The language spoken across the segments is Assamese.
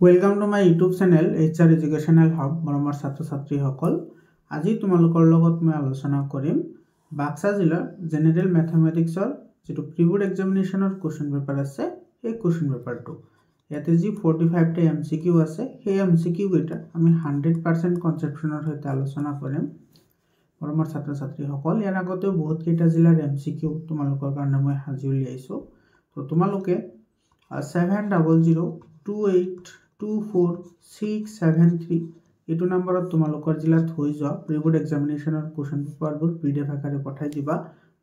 Welcome to my YouTube channel HR educational hub মৰমৰ ছাত্ৰ ছাত্ৰীসকল আজি তোমালোকৰ লগত মই আলোচনা কৰিম বাক্সা জিলাৰ জেনেৰেল ম্যাথমেটিক্সৰ যেটো প্ৰি-বোৰ্ড এক্সামিনেশ্যনৰ কোৱেশ্চন পেপাৰ আছে এই কোৱেশ্চন পেপাৰটো ইয়াতে যি 45 টা MCQ আছে সেই MCQ কেইটা আমি 100% কনসেপচনৰ সৈতে আলোচনা কৰিম মৰমৰ ছাত্ৰ ছাত্ৰীসকল ইয়াৰ আগতে বহুত কেইটা জিলাৰ MCQ তোমালোকৰ কাৰণে মই হাজি উলিয়াইছো তো তোমালোকে 7002824673 এটো নম্বৰত তোমালোকৰ জিলাত হৈ যোৱা প্ৰি-বোৰ্ড এক্সামিনেশ্যনৰ কোৱেশ্চন পেপাৰবোৰ PDF আকাৰে পঠাই দিবা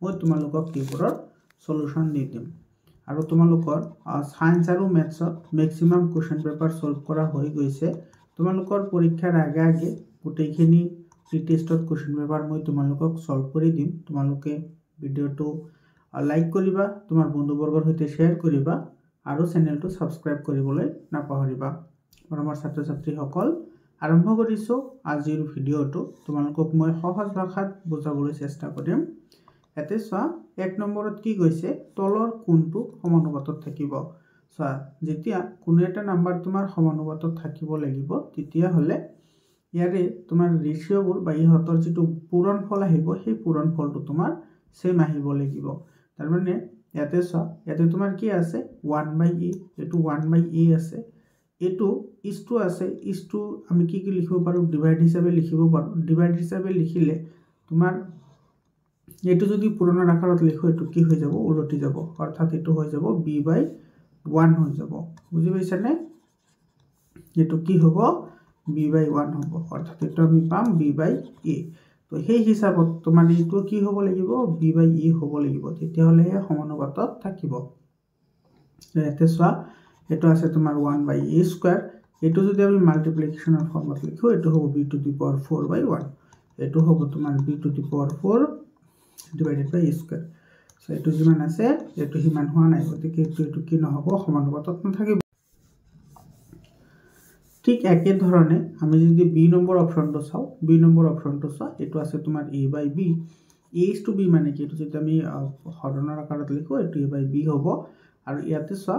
মই তোমালোকক কিবোৰৰ সলিউশন দি দিম আৰু তোমালোকৰ সায়েন্স আৰু ম্যাথছত ম্যাক্সিমাম কোৱেশ্চন পেপাৰ সলভ কৰা হৈ গৈছে তোমালোকৰ পৰীক্ষাৰ আগে গোটেইখিনি প্ৰি-টেষ্টৰ কোৱেশ্চন পেপাৰ মই তোমালোকক সলভ কৰি দিম তোমালোকে ভিডিওটো লাইক কৰিবা তোমাৰ বন্ধুবৰ্গৰ সৈতে শেয়াৰ কৰিবা আৰু চেনেলটো সাবস্ক্ৰাইব কৰিবলৈ নাপাহৰিবা মৰমৰ ছাত্ৰ ছাত্ৰীসকল আৰম্ভ কৰিছো আজিৰ ভিডিওটো তোমালোকক মই সহজ ভাষাত বুজাবলৈ চেষ্টা কৰিম এতে চোৱা এক নম্বৰত কি কৈছে তলৰ কোনটো সমানুপাতত থাকিব চোৱা যেতিয়া কোনো এটা নাম্বাৰ তোমাৰ সমানুপাতত থাকিব লাগিব তেতিয়া হলে ইয়াৰে তোমাৰ ৰেশিওবোৰ বা ইহতৰ যেটো পূৰণফল আহিব সেই পূৰণফলটো তোমাৰ সেম আহিব লাগিব তাৰ মানে ইয়াতে চোৱা ইয়াতে তোমাৰ কি আছে 1/e এটো 1/e আছে এটো ইছটো আছে ইছটো আমি কি লিখিব পাৰো ডিভাইড হিচাপে লিখিব পাৰো ডিভাইড হিচাপে লিখিলে তোমাৰ এটো যদি পূৰণৰ আকাৰত লিখো এটো কি হৈ যাব উলটি যাব অৰ্থাৎ এটো হৈ যাব b/1 হৈ যাব বুজি পাইছা নে এটো কি হ'ব b/1 হ'ব অৰ্থাৎ এটো আমি পাম b/e তো সেই হিসাবত তোমাৰ এটো কি হ'ব লাগিব b/e হ'ব লাগিব তেতিয়া হলে সমানুপাতত থাকিব এতে চোৱা এটো আছে তোমাৰ 1/e² এটো যদি আমি মাল্টিপ্লিকেশনৰ ফৰ্মত লিখো এটো হ'ব b⁴/1 এটো হ'ব তোমাৰ b⁴ divided by e² so এটো যিমান আছে এটো হিমান হোৱা নাই গতিকে এটো কি নহব সমানুপাতত নাথাকিব ঠিক একে ধৰণে আমি যদি বি নম্বৰ অপচনটো চাও বি নম্বৰ অপচনটো চোৱা এটো আছে তোমাৰ a/b a/b মানে কি এটো যদি আমি হৰণৰ আকাৰত লিখো এটো a/b হ'ব আৰু ইয়াতে চোৱা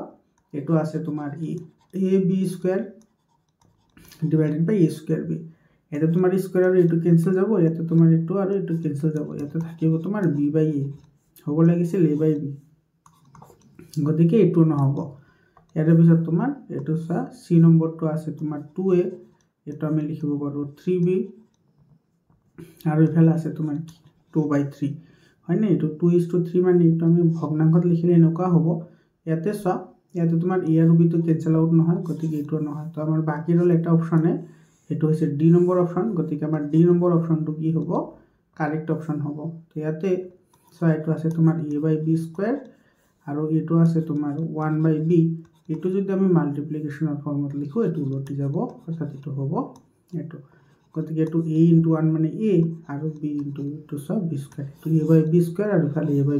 এটো আছে তোমাৰ ab² divided by a²b এটা তোমাৰ স্কয়াৰ আৰু এটো ক্যান্সেল যাব ইয়াতে তোমাৰ এটো আৰু এটো ক্যান্সেল যাব ইয়াতে থাকিব তোমাৰ b/a হ'ব লাগিছিল a/b গতিকে এটো নহব ইয়াৰ পিছত তোমাৰ এটো চা সি নম্বৰটো আছে তোমাৰ 2a এটো আমি লিখিব পাৰো 3b আৰু ইফালে আছে তোমাৰ 2/3 হয় না এটো 2:3 মানে এটো আমি ভগ্নাংশত লিখিলে এনেকুৱা হ'ব ইয়াতে চা ইয়াতে তোমাৰ a আৰু b তো ক্যান্সেল আউট নহয় গতিকে এটো নহয় তো আমাৰ বাকি ৰল এটা অপচনে এটো হৈছে ডি নম্বৰ অপচন গতিকে আমাৰ ডি নম্বৰ অপচনটো কি হ'ব কাৰেক্ট অপচন হ'ব তো ইয়াতে চা এটো আছে তোমাৰ a/b² আৰু এটো আছে তোমাৰ 1/b এটো যদি আমি মাল্টিপ্লিকেশনৰ ফৰ্মত লিখো এটো উলটি যাব অৰ্থাৎ এটো হ'ব এটো গতিকে এটো a * 1 মানে a আৰু b * 2 সব b² তো a/b² আৰু খালি a/b²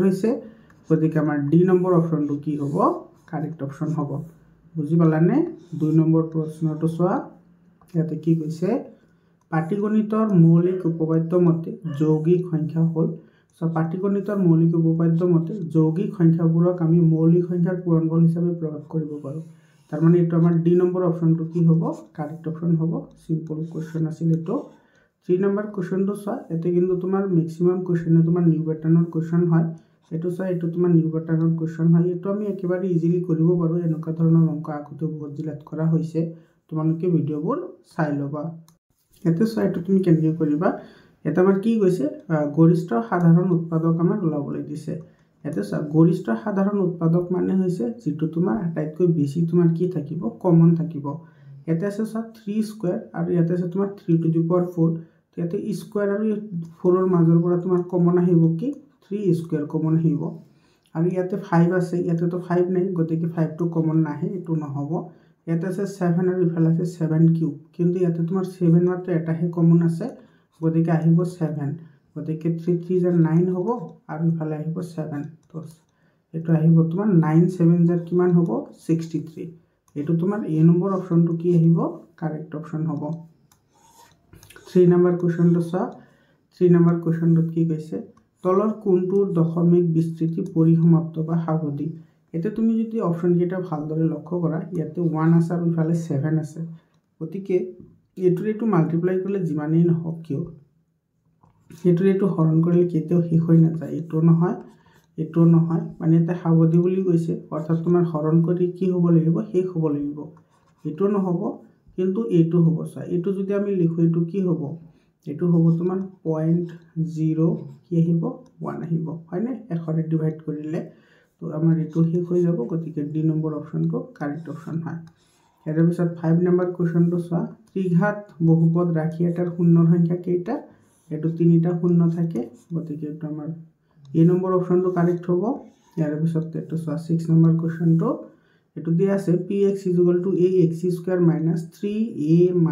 হৈছে গতিকে আমাৰ ডি নম্বৰ অপচনটো কি হ'ব কাৰেক্ট অপচন হ'ব বুজি পালানে 2 নম্বৰ প্ৰশ্নটো চোৱা ইয়াতে কি কৈছে পাটিগণিতৰ মৌলিক উপপাদ্য মতে যৌগিক সংখ্যা হল সো পাটিগণিতৰ মৌলিক উপপাদ্য মতে যৌগিক সংখ্যাবোৰক আমি মৌলিক সংখ্যাৰ পূৰণফল হিচাপে প্ৰকাশ কৰিব পাৰো তাৰ মানে এটো আমাৰ ডি নম্বৰ অপচনটো কি হ'ব কাৰেক্ট অপচন হ'ব সিম্পল কোৱেশ্চন আছিল এটো 3 নম্বৰ কোৱেশ্চনটো চোৱা এতে কিন্তু তোমাৰ ম্যাক্সিমাম কোৱেশ্চনে তোমাৰ নিউ প্যাটাৰ্নৰ কোৱেশ্চন হয় এটো চা এটো তোমাৰ নিউ প্যাটাৰ্নৰ কোৱেশ্চন হয় এটো আমি একেবাৰে ইজিলি কৰিব পাৰো এনেকুৱা ধৰণৰ অংক আগতে বহুত জিলাত কৰা হৈছে তোমালোকে ভিডিওবোৰ চাই লবা এতে চা এটো তুমি কেনেকৈ কৰিবা এটা আমাৰ কি কৈছে গৰিষ্ঠ সাধাৰণ উৎপাদক আমাৰ ওলাবলৈ দিছে এতে চা গৰিষ্ঠ সাধাৰণ উৎপাদক মানে হৈছে যেটো তোমাৰ আটাইতকৈ বেছি তোমাৰ কি থাকিব কমন থাকিব এতে আছে চা 3² আৰু ইয়াতে আছে তোমাৰ 3⁴ ইয়াতে স্কয়াৰ আৰু 4 ৰ মাজৰ পৰা তোমাৰ কমন আহিব কি 3² কমন আহিব আৰু ইয়াতে 5 আছে ইয়াতে তো 5 নাই গতিকে 5 টো কমন নাহে এটো নহব ইয়াতে আছে 7 আৰু ইফালে আছে 7³ কিন্তু ইয়াতে তোমাৰ 7 মাত্ৰ এটাহে কমন আছে গতিকে আহিব 7 গতিকে 3 3 * 9 হ'ব আৰু ইফালে আহিব 7 তো এটো আহিব তোমাৰ 9 7 কিমান হ'ব 63 এটো তোমাৰ এ নম্বৰ অপচনটো কি আহিব কাৰেক্ট অপচন হ'ব 3 নম্বৰ কোৱেশ্চনটো চা 3 নম্বৰ কোৱেশ্চনটো কি কৈছে তলৰ কোনটোৰ দশমিক বিস্তৃতি পৰিসমাপ্ত বা সাৱধি এতিয়া তুমি যদি অপশ্যনকেইটা ভালদৰে লক্ষ্য কৰা ইয়াতে 1 আছে আৰু ইফালে 7 আছে গতিকে এইটো মাল্টিপ্লাই কৰিলে যিমানেই নহওক কিয় এইটো হৰণ কৰিলে কেতিয়াও শেষ হৈ নাযায় এইটো নহয় মানে এটা সাৱধি বুলি কৈছে অৰ্থাৎ তোমাৰ হৰণ কৰি কি হ'ব লাগিব শেষ হ'ব লাগিব এইটো নহ'ব কিন্তু এইটো হ'ব চোৱা এইটো যদি আমি লিখো এইটো কি হ'ব এইটো হ'ব তোমাৰ 0.0 কি আহিব 1 আহিব হয়নে 100 ৰে ডিভাইড কৰিলে তো আমাৰ এইটো শেষ হৈ যাব গতিকে ডি নম্বৰ অপশ্যনটো কাৰেক্ট অপশ্যন হয় ইয়াৰ পিছত 5 নম্বৰ কোৱেশ্চনটো চোৱা ত্ৰিঘাত বহুপদ ৰাশি এটাৰ শূন্যৰ সংখ্যা কেইটা এটো তিনিটা শূন্য থাকে গতিকে এটো আমাৰ এ নম্বৰ অপশ্যনটো কাৰেক্ট হ'ব ইয়াৰ পিছত এটো চোৱা 6 নম্বৰ কোৱেশ্চনটো এটো দিয়া আছে px = ax² - 3a -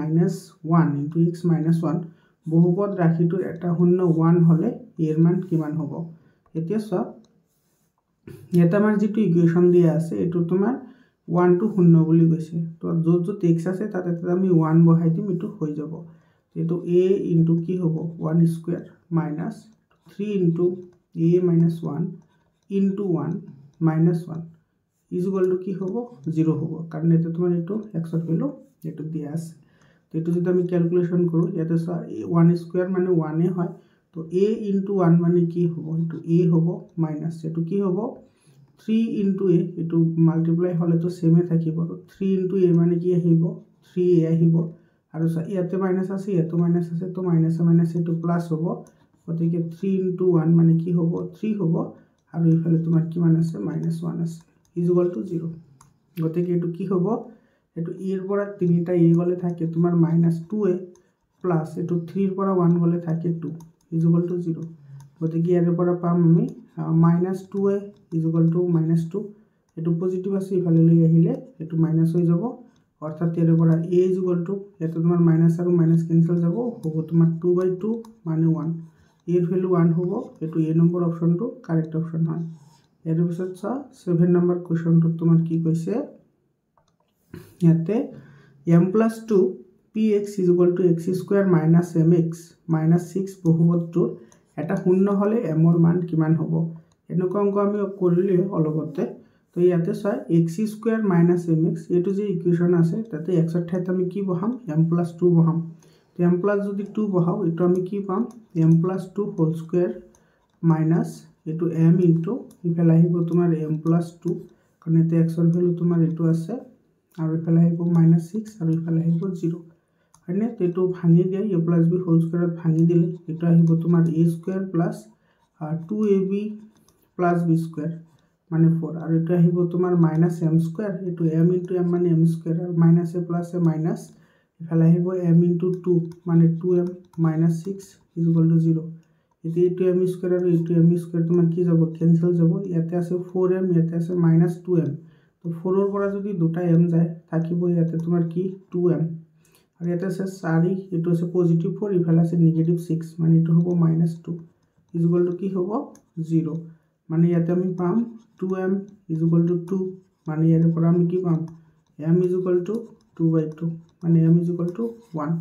1 * x - 1 বহুপদ ৰাশিটোৰ এটা শূন্য 1 হলে এৰ মান কিমান হ'ব এতিয়া চোৱা এটা আমাৰ যেটো ইকুৱেশন দিয়া আছে এটো তোমাৰ 1 to 0 বুলি কৈছে তো যত x আছে তাতে আমি 1 বহাই দিম এটো হৈ যাব এটো a into কি হ'ব 1 square minus 3 into a minus 1 into 1 minus 1 is equal to কি হ'ব 0 হ'ব কাৰণ এটো তোমাৰ এটো x ৰ ভ্যালু এটো দিয়া আছে তো এটো যদি আমি ক্যালকুলেশন কৰো ইয়াতে 1 square মানে 1 এ হয় তো a into 1 মানে কি হ'ব এটো a হ'ব minus এটো কি হ'ব 3 into a এটো মাল্টিপ্লাই হলে তো সেম এ থাকিব তো 3 into a মানে কি আহিব 3a আহিব আৰু ইয়াতে মাইনাস আছে ইয়াতে মাইনাস আছে তো মাইনাসে মাইনাসে এটো প্লাস হ'ব গতিকে 3 into 1 মানে কি হ'ব 3 হ'ব আৰু ইফালে তোমাৰ কিমান আছে -1 আছে is equal to 0 গতিকে এটো কি হ'ব এটো a এর পৰা তিনিটা a গলে থাকে তোমাৰ -2a প্লাস এটো 3 এৰ পৰা 1 গলে থাকে 2 is equal to 0 গতিকে ইয়াৰ পৰা পাম আমি -2a is equal to -2 এটো পজিটিভ আছে ইফালে লৈ আহিলে এটো মাইনাস হৈ যাব অর্থাৎ এর উপর a is equal to এত তোমার মাইনাস আর মাইনাস ক্যান্সেল যাব হবে তোমার 2/2 মানে 1 এর ভ্যালু 1 হবে এটো a নম্বর অপশনটো কারেক্ট অপশন হয় এর পিছত 7 নম্বর কোশ্চেনটো তোমার কি কইছে ইয়াতে m+2 px is equal to x² minus mx minus 6 বহুপদটোৰ এটা শূন্য হলে m ৰ মান কিমান হ'ব এনেকুৱা অংক আমি কৰিলে অলপতে তো ইয়াতে চাই x² minus mx এটো যে ইকুয়েশন আছে তাতে x এর ঠাইতে আমি কি বহাম m+2 বহাম তো m+ যদি 2 বহাও এটো আমি কি পাম m+2 হোল স্কয়ার মাইনাস এটো m ইনটু ইফালে আহিব তোমাৰ m+2 কাৰণ এতে x এৰ ভ্যালু তোমাৰ এটো আছে আৰু ইফালে আহিব -6 আৰু ইফালে আহিব 0 হয়নে তো এটো ভাঙি দিয়া a + b হোল স্কয়াৰত ভাঙি দিলে এটো আহিব তোমাৰ a² plus 2ab plus b² মানে 4 আৰু এটা আহিব তোমাৰ -m² এটো m * m মানে m² আৰু -a প্লাস a মাইনাস ইফালে আহিব m * 2 মানে 2m - 6 = 0 এটো m² আৰু এটো m² তোমাৰ কি যাব ক্যান্সেল যাব ইয়াতে আছে 4m ইয়াতে আছে -2m তো 4 ৰ পৰা যদি দুটা m যায় থাকিব ইয়াতে তোমাৰ কি 2m আৰু ইয়াতে আছে 4 এটো আছে পজিটিভ 4 ইফালে আছে নেগেটিভ 6 মানে এটো হ'ব -2 = কি হ'ব 0 মানে ইয়াতে আমি পাম 2m = 2 মানে ইয়াৰ পৰা আমি কি পাম m = 2/2 মানে m = 1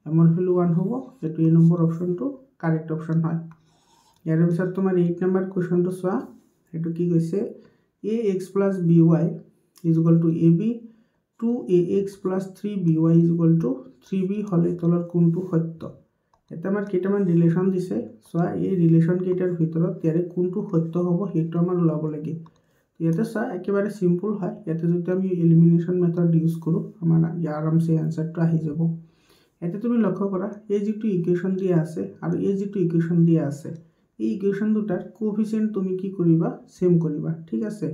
m ৰ ভ্যালু 1 হ'ব এটো এই নম্বৰ অপশনটো কাৰেক্ট অপশন হয় ইয়াৰ পিছত তোমাৰ 8 নম্বৰ কোশ্চনটো চোৱা এটো কি কৈছে ax + by is equal to ab 2ax + 3by is equal to 3b হলে তলৰ কোনটো সত্য এটা আমাৰ কেইটামান ৰিলেশন দিছে সো এই ৰিলেশন কেইটাৰ ভিতৰত ইয়াৰে কোনটো সত্য হ'ব হেতু আমাৰ ওলাব লাগে ইয়াতে সা একেবাৰে সিম্পল হয় ইয়াতে যদি আমি এলিমিনেশন মেথড ইউজ কৰো আমাৰ আৰামসে আনসাৰটো আহি যাব এতে তুমি লক্ষ্য কৰা এই যেটো ইকুয়েশন দিয়া আছে আৰু এই যেটো ইকুয়েশন দিয়া আছে এই ইকুয়েশন দুটাৰ কোএফিসিয়েন্ট তুমি কি কৰিবা সেম কৰিবা ঠিক আছে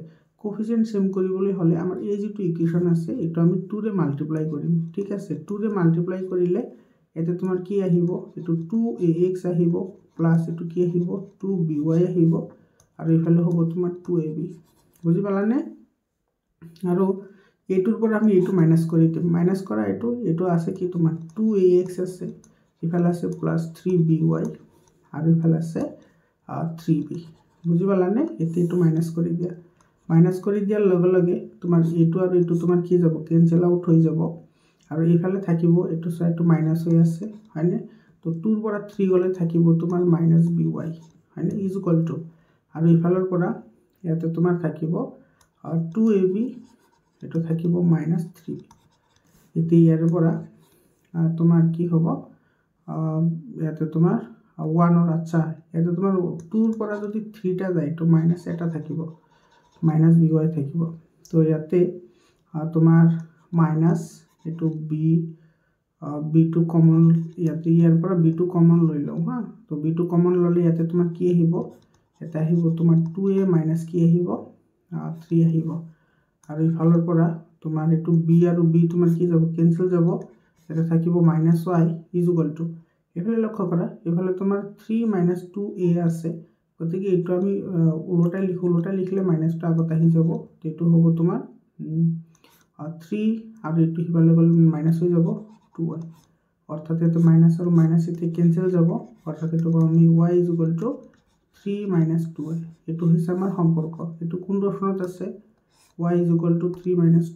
কোএফিসিয়েন্ট সেম কৰিবলৈ হলে আমাৰ এই যেটো ইকুয়েশন আছে এটো আমি 2 ৰে মাল্টিপ্লাই কৰিম ঠিক আছে 2 ৰে মাল্টিপ্লাই কৰিলে এতে তোমাৰ কি আহিব এটো 2ax আহিব প্লাস এটো কি আহিব 2by আহিব আৰু ইফালে হ'ব তোমাৰ 2ab বুজি পালানে আৰু এটোৰ পৰা আমি এটো মাইনাস কৰি দিম মাইনাস কৰা এটো আছে কি তোমাৰ 2ax আছে ইফালে আছে প্লাস 3by আৰু ইফালে আছে 3b বুজি পালানে এটো মাইনাস কৰি দিয়াৰ লগে লগে তোমাৰ এটো আৰু এটো তোমাৰ কি যাব ক্যান্সেল আউট হৈ যাব আৰু ইফালে থাকিব এটো সাইডটো মাইনাস হৈ আছে হয়নে তো 2 ৰ পৰা 3 গলে থাকিব তোমাৰ -by হয়নে ইজ ইকুয়াল টু আৰু ইফালৰ পৰা ইয়াতে তোমাৰ থাকিব 2ab এটো থাকিব -3 এতিয়া ইয়াৰ পৰা তোমাৰ কি হ'ব ইয়াতে তোমাৰ 1 और আচ্ছা ইয়াতে তোমাৰ 2 ৰ পৰা যদি 3 টা যায় তো মাইনাস এটা থাকিব মাইনাস by থাকিব তো ইয়াতে তোমাৰ মাইনাস এটো b2 কমন ইয়াতে ইয়াৰ পৰা b2 কমন লৈ লও হা তো b2 কমন ললে ইয়াতে তোমাৰ কি আহিব এটা আহিব তোমাৰ 2a মাইনাস কি আহিব 3 আহিব আৰু ইফালৰ পৰা তোমাৰ এটো b আৰু b তোমাৰ কি যাব কেনসেল যাব এটা থাকিব -y ইকুয়াল টু এফালে লক্ষ্য কৰা এফালে তোমাৰ 3 - 2a আছে গতিকে এটো আমি উল্টা লিখলে মাইনাসটো আগত আহি যাব এটো হ'ব তোমাৰ 3 আৰু এটো ইফালে গলে মাইনাস হৈ যাব 2y অর্থাৎ এটো মাইনাস আর মাইনাস এতে ক্যান্সেল যাব অর্থাৎ এটো আমি y 3 - 2y এটো হইছে আমাৰ সম্পৰ্ক এটো কোন অপশনত আছে y 3 -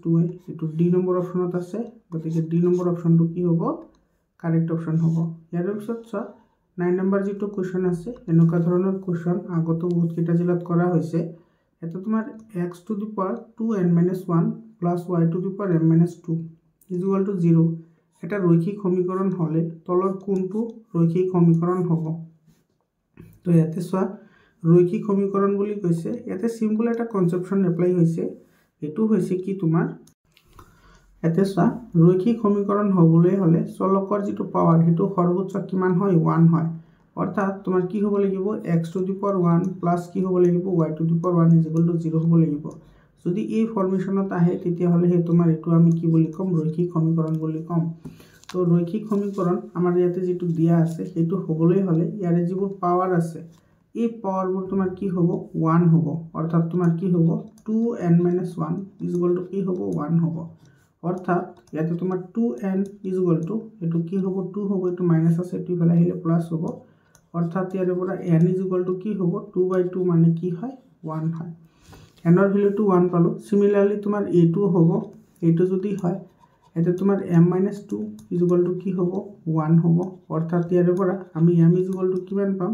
2y এটো d নম্বৰ অপশনত আছে গতিকে d নম্বৰ অপশনটো কি হ'ব কাৰেক্ট অপশন হ'ব ইয়াৰ পিছত 9 নম্বৰ যেটো কোৱেশ্চন আছে এনেকুৱা ধৰণৰ কোৱেশ্চন আগত বহুত কেইটা জিলাত কৰা হৈছে এটা তোমাৰ x to the power 2n - 1 plus y to the power m - 2 0 এটা রৈখিক সমীকরণ হলে তলৰ কোনটো ৰৈখিক সমীকৰণ হ'ব তো ইয়াতে সোৱা রৈখিক সমীকরণ বুলি কৈছে ইয়াতে সিম্পল এটা কনসেপশন এপ্লাই হৈছে এটো হৈছে কি তোমাৰ ইয়াতে সোৱা ৰৈখিক সমীকৰণ হ'বলৈ হলে চলকৰ যেটো পাৱাৰ হেতু সৰ্বোচ্চ কিমান হয় 1 হয় অৰ্থাৎ তোমাৰ কি হ'ব লাগিব x to the power 1 plus কি হ'ব লাগিব y to the power 1 0 হ'ব লাগিব যদি এই ফৰ্মেশনত আহে তেতিয়া হলে হে তোমাৰ এটো আমি কি বুলি কম ৰৈখিক সমীকৰণ বুলি কম তো ৰৈখিক সমীকৰণ আমাৰ ইয়াতে যেটো দিয়া আছে হেতু হ'বলৈ হলে ইয়াৰে যিবোৰ পাৱাৰ আছে এই পাৱাৰবোৰ তোমাৰ কি হ'ব 1 হ'ব অৰ্থাৎ তোমাৰ কি হ'ব 2n - 1 কি হ'ব 1 হ'ব অর্থাৎ ইয়াতে তোমাৰ 2n এটো কি হ'ব 2 হ'ব এটো মাইনাস আছে এটো ইফালে আহিলে প্লাস হ'ব অর্থাৎ ইয়াৰে পৰা n কি হ'ব 2/2 মানে কি হয় 1 হয় n ৰ ভ্যালুটো 1 পালো সিমিলাৰলি তোমাৰ a2 হ'ব a2 যদি হয় এতে তোমাৰ m - 2 কি হ'ব 1 হ'ব অৰ্থাৎ ইয়াৰে পৰা আমি m কিমান পাম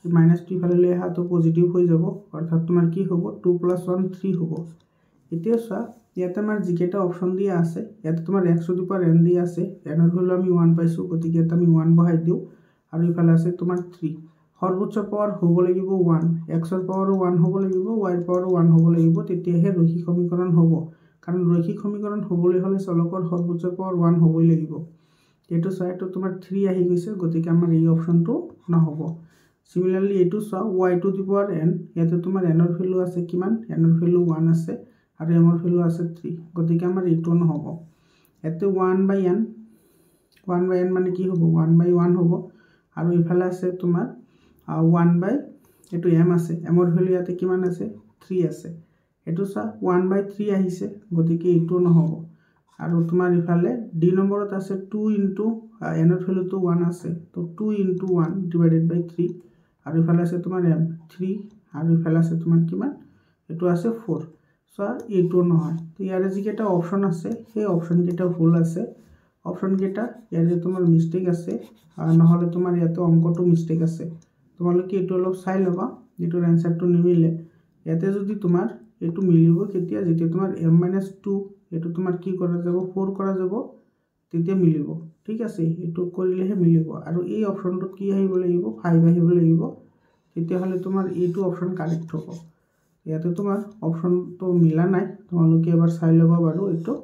-2 ইফালে লৈ আহা তো পজিটিভ হৈ যাব অর্থাৎ তোমাৰ কি হ'ব 2 + 1 3 হ'ব এতিয়া সোৱা ইয়াতে আমাৰ জিকেটা অপশন দিয়া আছে ইয়াতে তোমাৰ x to the power n দিয়া আছে n ৰ ভ্যালু আমি 1 পাইছো গতিকে এটা আমি 1 বহাই দিও আৰু ইফালে আছে তোমাৰ 3 সৰ্বোচ্চ পাওয়াৰ হ'ব লাগিব 1 x ৰ পাওয়াৰও 1 হ'ব লাগিব y ৰ পাওয়াৰও 1 হ'ব লাগিব তেতিয়াহে ৰৈখিক সমীকৰণ হ'ব কাৰণ ৰৈখিক সমীকৰণ হ'বলৈ হলে চলকৰ সৰ্বোচ্চ পাওয়াৰ 1 হ'বই লাগিব এটো সাইডটো তোমাৰ 3 আহি গৈছে গতিকে আমাৰ এই অপশনটো নহব সিমিলাৰলি এটো সোৱা y to the power n ইয়াতে তোমাৰ n ৰ ভ্যালু আছে কিমান n ৰ ভ্যালু 1 আছে আৰু m ৰ ভ্যালু আছে 3 গতিকে আমাৰ এটো নহব এতে 1/n মানে কি হ'ব 1/1 হ'ব আৰু ইফালে আছে তোমাৰ 1 এটো m আছে m ৰ ভ্যালু ইয়াতে কিমান আছে 3 আছে এটো সা 1/3 আহিছে গতিকে এটো নহব আৰু তোমাৰ ইফালে d নম্বৰত আছে 2 * n ৰ ভ্যালুটো 1 আছে তো 2 * 1 / 3 আৰু ইফালে আছে তোমাৰ m 3 আৰু ইফালে আছে তোমাৰ কিমান এটো আছে 4 সো এটো নহয় তো ইয়াৰে যিকেটা অপশন আছে সেই অপশন কেটা ভুল আছে অপশন কেটা ইয়াৰে তোমাৰ মিস্টেক আছে নহলে তোমাৰ ইয়াতে অংকটো মিস্টেক আছে তোমালোকে এটো অলপ চাই লবা যেটোৰ আনসাৰটো নিমিলে ইয়াতে যদি তোমাৰ এটো মিলিব কেতিয়া যেতিয়া তোমাৰ m - 2 এটো তোমাৰ কি কৰা যাব 4 কৰা যাব তেতিয়া মিলিব ঠিক আছে এটো কৰিলেহে মিলিব আৰু এই অপশনটো কি আহিব লাগিব 5 আহিব লাগিব তেতিয়া হলে তোমাৰ এটো অপশন কাৰেক্ট হ'ব ইয়াতে তোমাৰ অপশনটো মিলা নাই তোমালোকে এবাৰ চাই লবা বাৰু এটো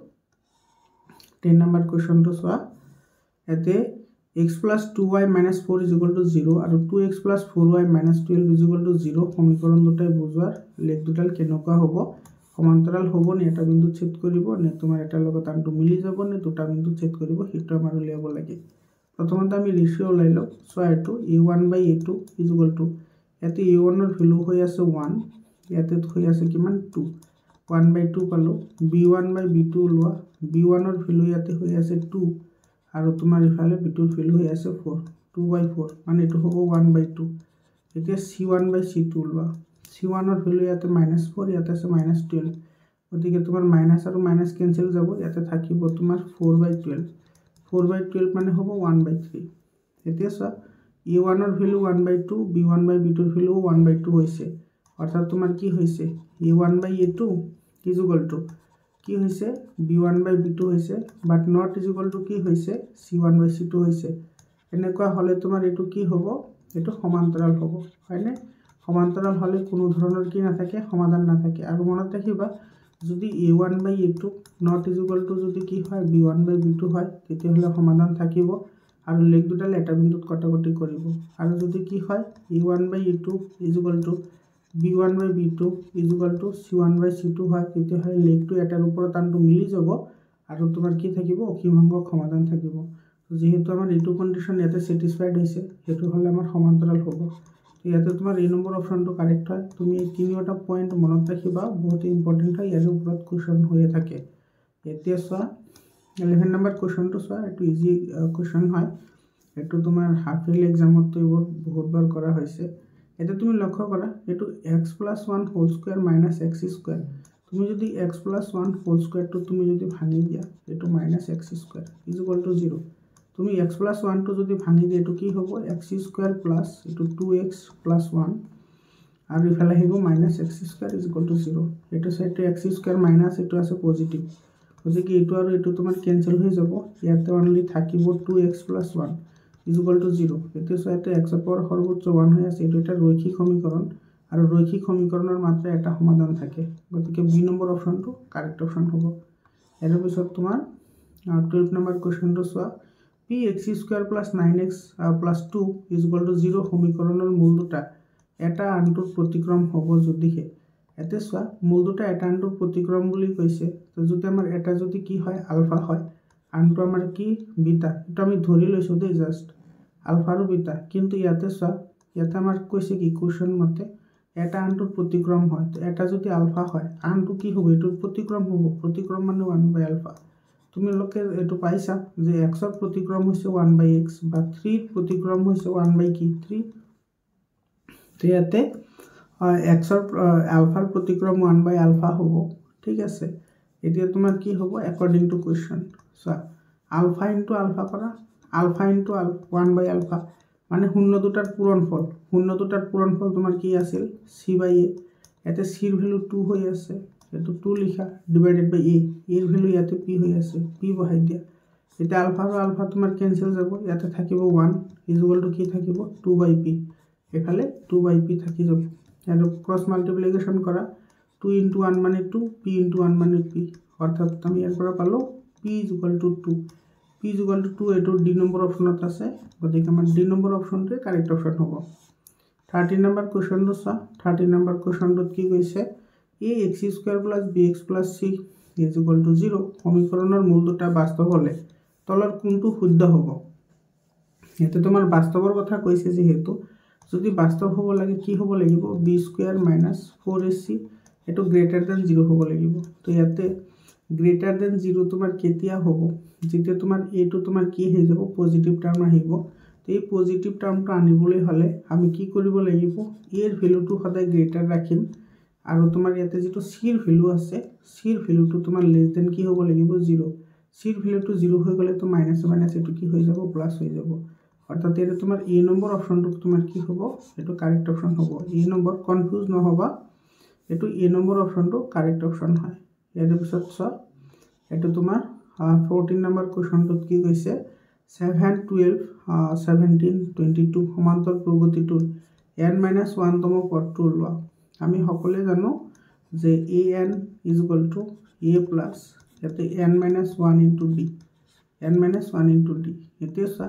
10 নম্বৰ কোৱেশ্চনটো সোৱা এতে x + 2y - 4 0 আৰু 2x + 4y - 12 0 সমীকৰণ দুটাই বুজোৱাৰ লেখ দুটাল কেনেকুৱা হ'ব সমান্তৰাল হ'ব নে এটা বিন্দু ছেদ কৰিব নে তোমাৰ এটা লগত আনটো মিলি যাব নে দুটা বিন্দু ছেদ কৰিব হেতু আমাৰ উলিয়াব লাগে প্ৰথমতে আমি ৰেশিও ওলাই লও সো এটো a1/a2 ইয়াতে a1 ৰ ভ্যালু হৈ আছে 1 ইয়াতে হৈ আছে কিমান 2 1/2 পালো b1/b2 ওলোৱা b1 ৰ ভ্যালু ইয়াতে হৈ আছে 2 আৰু তোমাৰ ইফালে b2 ৰ ভ্যালু হৈ আছে 4 2/4 মানে এটো হ'ব 1/2 এতিয়া c1/c2 ওলোৱা c1 ৰ ভ্যালু ইয়াতে -4 ইয়াতে আছে -12 গতিকে তোমাৰ মাইনাস আৰু মাইনাস ক্যান্সেল যাব ইয়াতে থাকিব তোমাৰ 4/12 4/12 মানে হ'ব 1/3 এতিয়া সোৱা a1 ৰ ভ্যালু 1/2 b1/b2 ৰ ভ্যালু 1/2 হৈছে অৰ্থাৎ তোমাৰ কি হৈছে a1/a2 ইজ ইকুয়াল টু কি হয়েছে b1 বাই b2 হয়েছে বাট নট ইজ ইকুয়াল টু কি হয়েছে c1 বাই c2 হয়েছে এনেকুৱা হলে তোমাৰ এটো কি হ'ব এটো সমান্তৰাল হ'ব হয়নে সমান্তৰাল হলে কোনো ধৰণৰ কি নাথাকে সমাধান নাথাকে আৰু মনত ৰাখিবা যদি a1 by a2 not is equal to যদি কি হয় b1 বাই b2 হয় তেতিয়া হলে সমাধান থাকিব আৰু লেখ দুটা এটা বিন্দুত কটাকটি কৰিব আৰু যদি কি হয় a1 by a2 is equal to b1 by b2 is equal to c1 by c2 হয় তেতিয়া হলে লেখটো এটাৰ ওপৰত আনটো মিলি যাব আৰু তোমাৰ কি থাকিব অসীম সংখ্যক সমাধান থাকিব যেহেতু আমাৰ এটো কন্ডিশন ইয়াতে স্যাটিসফাইড হৈছে হেতু হলে আমাৰ সমান্তৰাল হ'ব ইয়াতে তোমাৰ এই নম্বৰ অপশনটো কাৰেক্ট হয় তুমি এই তিনিটা পইণ্ট মনত ৰাখিবা বহুত ইম্পৰ্টেন্ট হয় ইয়াৰ ওপৰত কোৱেশ্চন হৈ থাকে এতিয়া চোৱা 11 নম্বৰ কোৱেশ্চনটো চোৱা এটো ইজি কোৱেশ্চন হয় এটো তোমাৰ হাফ ইয়াৰলি এক্সামত তো এইবোৰ বহুতবাৰ কৰা হৈছে এটা তুমি লক্ষ্য কৰা এটো x + 1 whole square minus x square তুমি যদি x + 1 হোল স্কয়ার তো তুমি যদি ভাঙি দিয়া এটো minus x square is equal two 0 তুমি x + 1 তো যদি ভাঙি দিয়া এটো কি হ'ব x স্কয়ার প্লাস এটো 2x + 1 আৰু ইফালে আহিব minus x square is equal two 0 এটো সাইডে x স্কয়ার মাইনাস এটো আছে পজিটিভ বুজি কি এটো আৰু এটো তোমাৰ ক্যান্সেল হৈ যাব ইয়াতে অনলি থাকিব 2x + 1 is equal to 0 এতে সাইতে x এর পাওয়ার সর্বোচ্চ 1 হয়ে আছে এটা রৈখিক সমীকরণ আর রৈখিক সমীকরণের মাত্র একটা সমাধান থাকে গতিকে বি নম্বর অপশনটো কারেক্ট অপশন হবে এর পিছত তোমার 12 নম্বর কোশ্চেনটো সোয়া p(x² + 9x + 2 is equal to 0 সমীকরণের মূল দুটা এটা আনটোৰ প্ৰতিক্ৰম হ'ব যদিহে এতে সোয়া মূল দুটা এটা আনটোৰ প্ৰতিক্ৰম বুলি কৈছে তো যদি আমাৰ এটা যদি কি হয় আলফা হয় আনটো আমাৰ কি বিটা এটা আমি ধৰি লৈছো দে জাস্ট আলফা আৰু বিটা কিন্তু ইয়াতে সোয়া ইয়াতে আমাৰ কৈছে কি কোশ্চেন মতে এটা আনটোৰ প্ৰতিক্ৰম হয় তো এটা যদি আলফা হয় আনটো কি হ'ব এটোৰ প্ৰতিক্ৰম হ'ব প্ৰতিক্ৰম মানে 1/α তুমি লোকে এটো পাইছা যে x ৰ প্ৰতিক্ৰম হৈছে 1/x বা 3 ৰ প্ৰতিক্ৰম হৈছে 1/3 তো ইয়াতে x ৰ আলফাৰ প্ৰতিক্ৰম 1/α হ'ব ঠিক আছে এতিয়া তোমাৰ কি হ'ব according to question so alpha into alpha কৰা আলফা ইনটু 1/α মানে শূন্য দুটাৰ পূৰণফল তোমাৰ কি আছিল c/a এতে c ৰ ভ্যালু 2 হৈ আছে এটো 2 লিখা ডিভাইডেড বাই a এর ভ্যালু ইয়াতে p হৈ আছে p বহাই দিয়া এটা আলফা আৰু আলফা তোমাৰ ক্যান্সেল যাব ইয়াতে থাকিব 1 ইজ ইকুয়াল টু কি থাকিব 2/p এফালে 2/p থাকি যাব আৰু ক্ৰস মাল্টিপ্লিকেশন কৰা 2 * 1 মানে 2 p * 1 মানে p অৰ্থাৎ আমি এৰ পৰা পালো p = 2 p = 2 এটো ডি নম্বৰ অপশনত আছে গতিকে আমাৰ ডি নম্বৰ অপশনটো কাৰেক্ট অপশন হ'ব 13 নম্বৰ কোশ্চেনটো চা 13 নম্বৰ কোশ্চেনটোত কি কৈছে ax² + bx + c = 0 সমীকৰণৰ মূল দুটা বাস্তৱ হলে তলৰ কোনটো শুদ্ধ হ'ব এতে তোমাৰ বাস্তৱৰ কথা কৈছে যেহেতু যদি বাস্তৱ হ'ব লাগে কি হ'ব লাগিব b² - 4ac এটো গ্রেটার দ্যান 0 হ'ব লাগিব তো ইয়াতে গ্রেটার দ্যান 0 তোমাৰ কেতিয়া হ'ব যেতিয়া তোমাৰ এটো তোমাৰ কি হৈ যাব পজিটিভ টাৰ্ম আহিব তো এই পজিটিভ টাৰ্মটো আনিবলৈ হলে আমি কি কৰিব লাগিব এৰ ভ্যালুটো সদায় গ্ৰেটাৰ ৰাখিম আৰু তোমাৰ ইয়াতে যেটো c ৰ ভ্যালু আছে c ৰ ভ্যালুটো তোমাৰ লেস দ্যান কি হ'ব লাগিব 0 c ৰ ভ্যালুটো 0 হৈ গলে তো মাইনাস মাইনাস এটো কি হৈ যাব প্লাস হৈ যাব অর্থাৎ এর তোমার এ নম্বৰ অপশনটো তোমাৰ কি হ'ব এটো কাৰেক্ট অপশন হ'ব এ নম্বৰ কনফিউজ নহবা এটো এ নম্বৰ অপশনটো কাৰেক্ট অপশন হয় এৰ পিছত চ এটো তোমাৰ 14 নম্বৰ কোশ্চনটোত কি কৈছে 7 12 17 22 সমান্তৰ প্ৰগতিটোৰ n-1 তম পদটো লোৱা আমি সকলে জানো যে an = a প্লাস ইয়াতে n-1 * d n-1 * d এতিয়া চা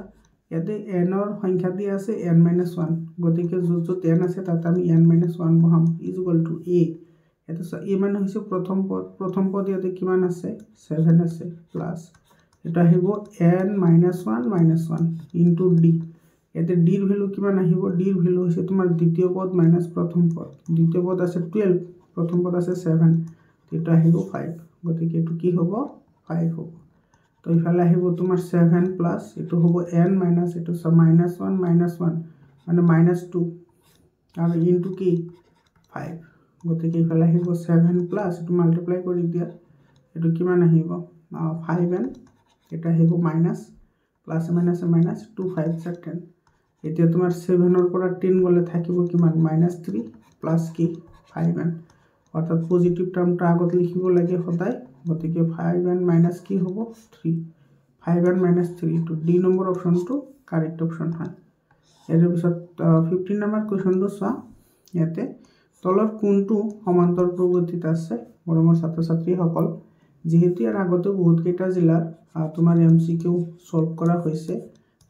ইয়াতে n ৰ সংখ্যা দিয়া আছে n-1 গতিকে যত n আছে তাত আমি n-1 বহাম = a এটা a মানে হৈছে প্ৰথম পদ ইয়াতে কিমান আছে 7 আছে প্লাস এটা আহিব n-1 - 1 * d এতে d ৰ ভ্যালু কিমান আহিব d ৰ ভ্যালু হৈছে তোমাৰ দ্বিতীয় পদ মাইনাস প্ৰথম পদ দ্বিতীয় পদ আছে 12 প্ৰথম পদ আছে 7 এটা আহিব 5 গতিকে এটো কি হ'ব 5 হ'ব তো ইফালে আহিব তোমাৰ 7 প্লাস এটো হ'ব n মাইনাস এটো -1 - 1 মানে -2 আৰু ইনটু কি 5 গতিকে ইফালে আহিব 7 প্লাস এটো মাল্টিপ্লাই কৰি দিয়া এটো কিমান আহিব 5n এটা আহিব মাইনাস প্লাস মাইনাস মাইনাস 2 5 10 এতিয়া তোমাৰ 7 ৰ পৰা 10 গলে থাকিব কিমান -3 প্লাস কি 5n অৰ্থাৎ পজিটিভ টাৰ্মটো আগত লিখিব লাগে সদায় গতিকে 5 and minus কি হ'ব 3 5 and minus 3 তো ডি নম্বৰ অপশ্যনটো কাৰেক্ট অপশ্যন হয় ইয়াৰ পিছত 15 নম্বৰ কোৱেশ্চনটো চোৱা ইয়াতে তলৰ কোনটো সমান্তৰ প্ৰগতিত আছে মৰমৰ ছাত্ৰ ছাত্ৰীসকল যেহেতু ইয়াৰ আগতে বহুত কেইটা জিলাৰ তোমাৰ এমসিকিউ সলভ কৰা হৈছে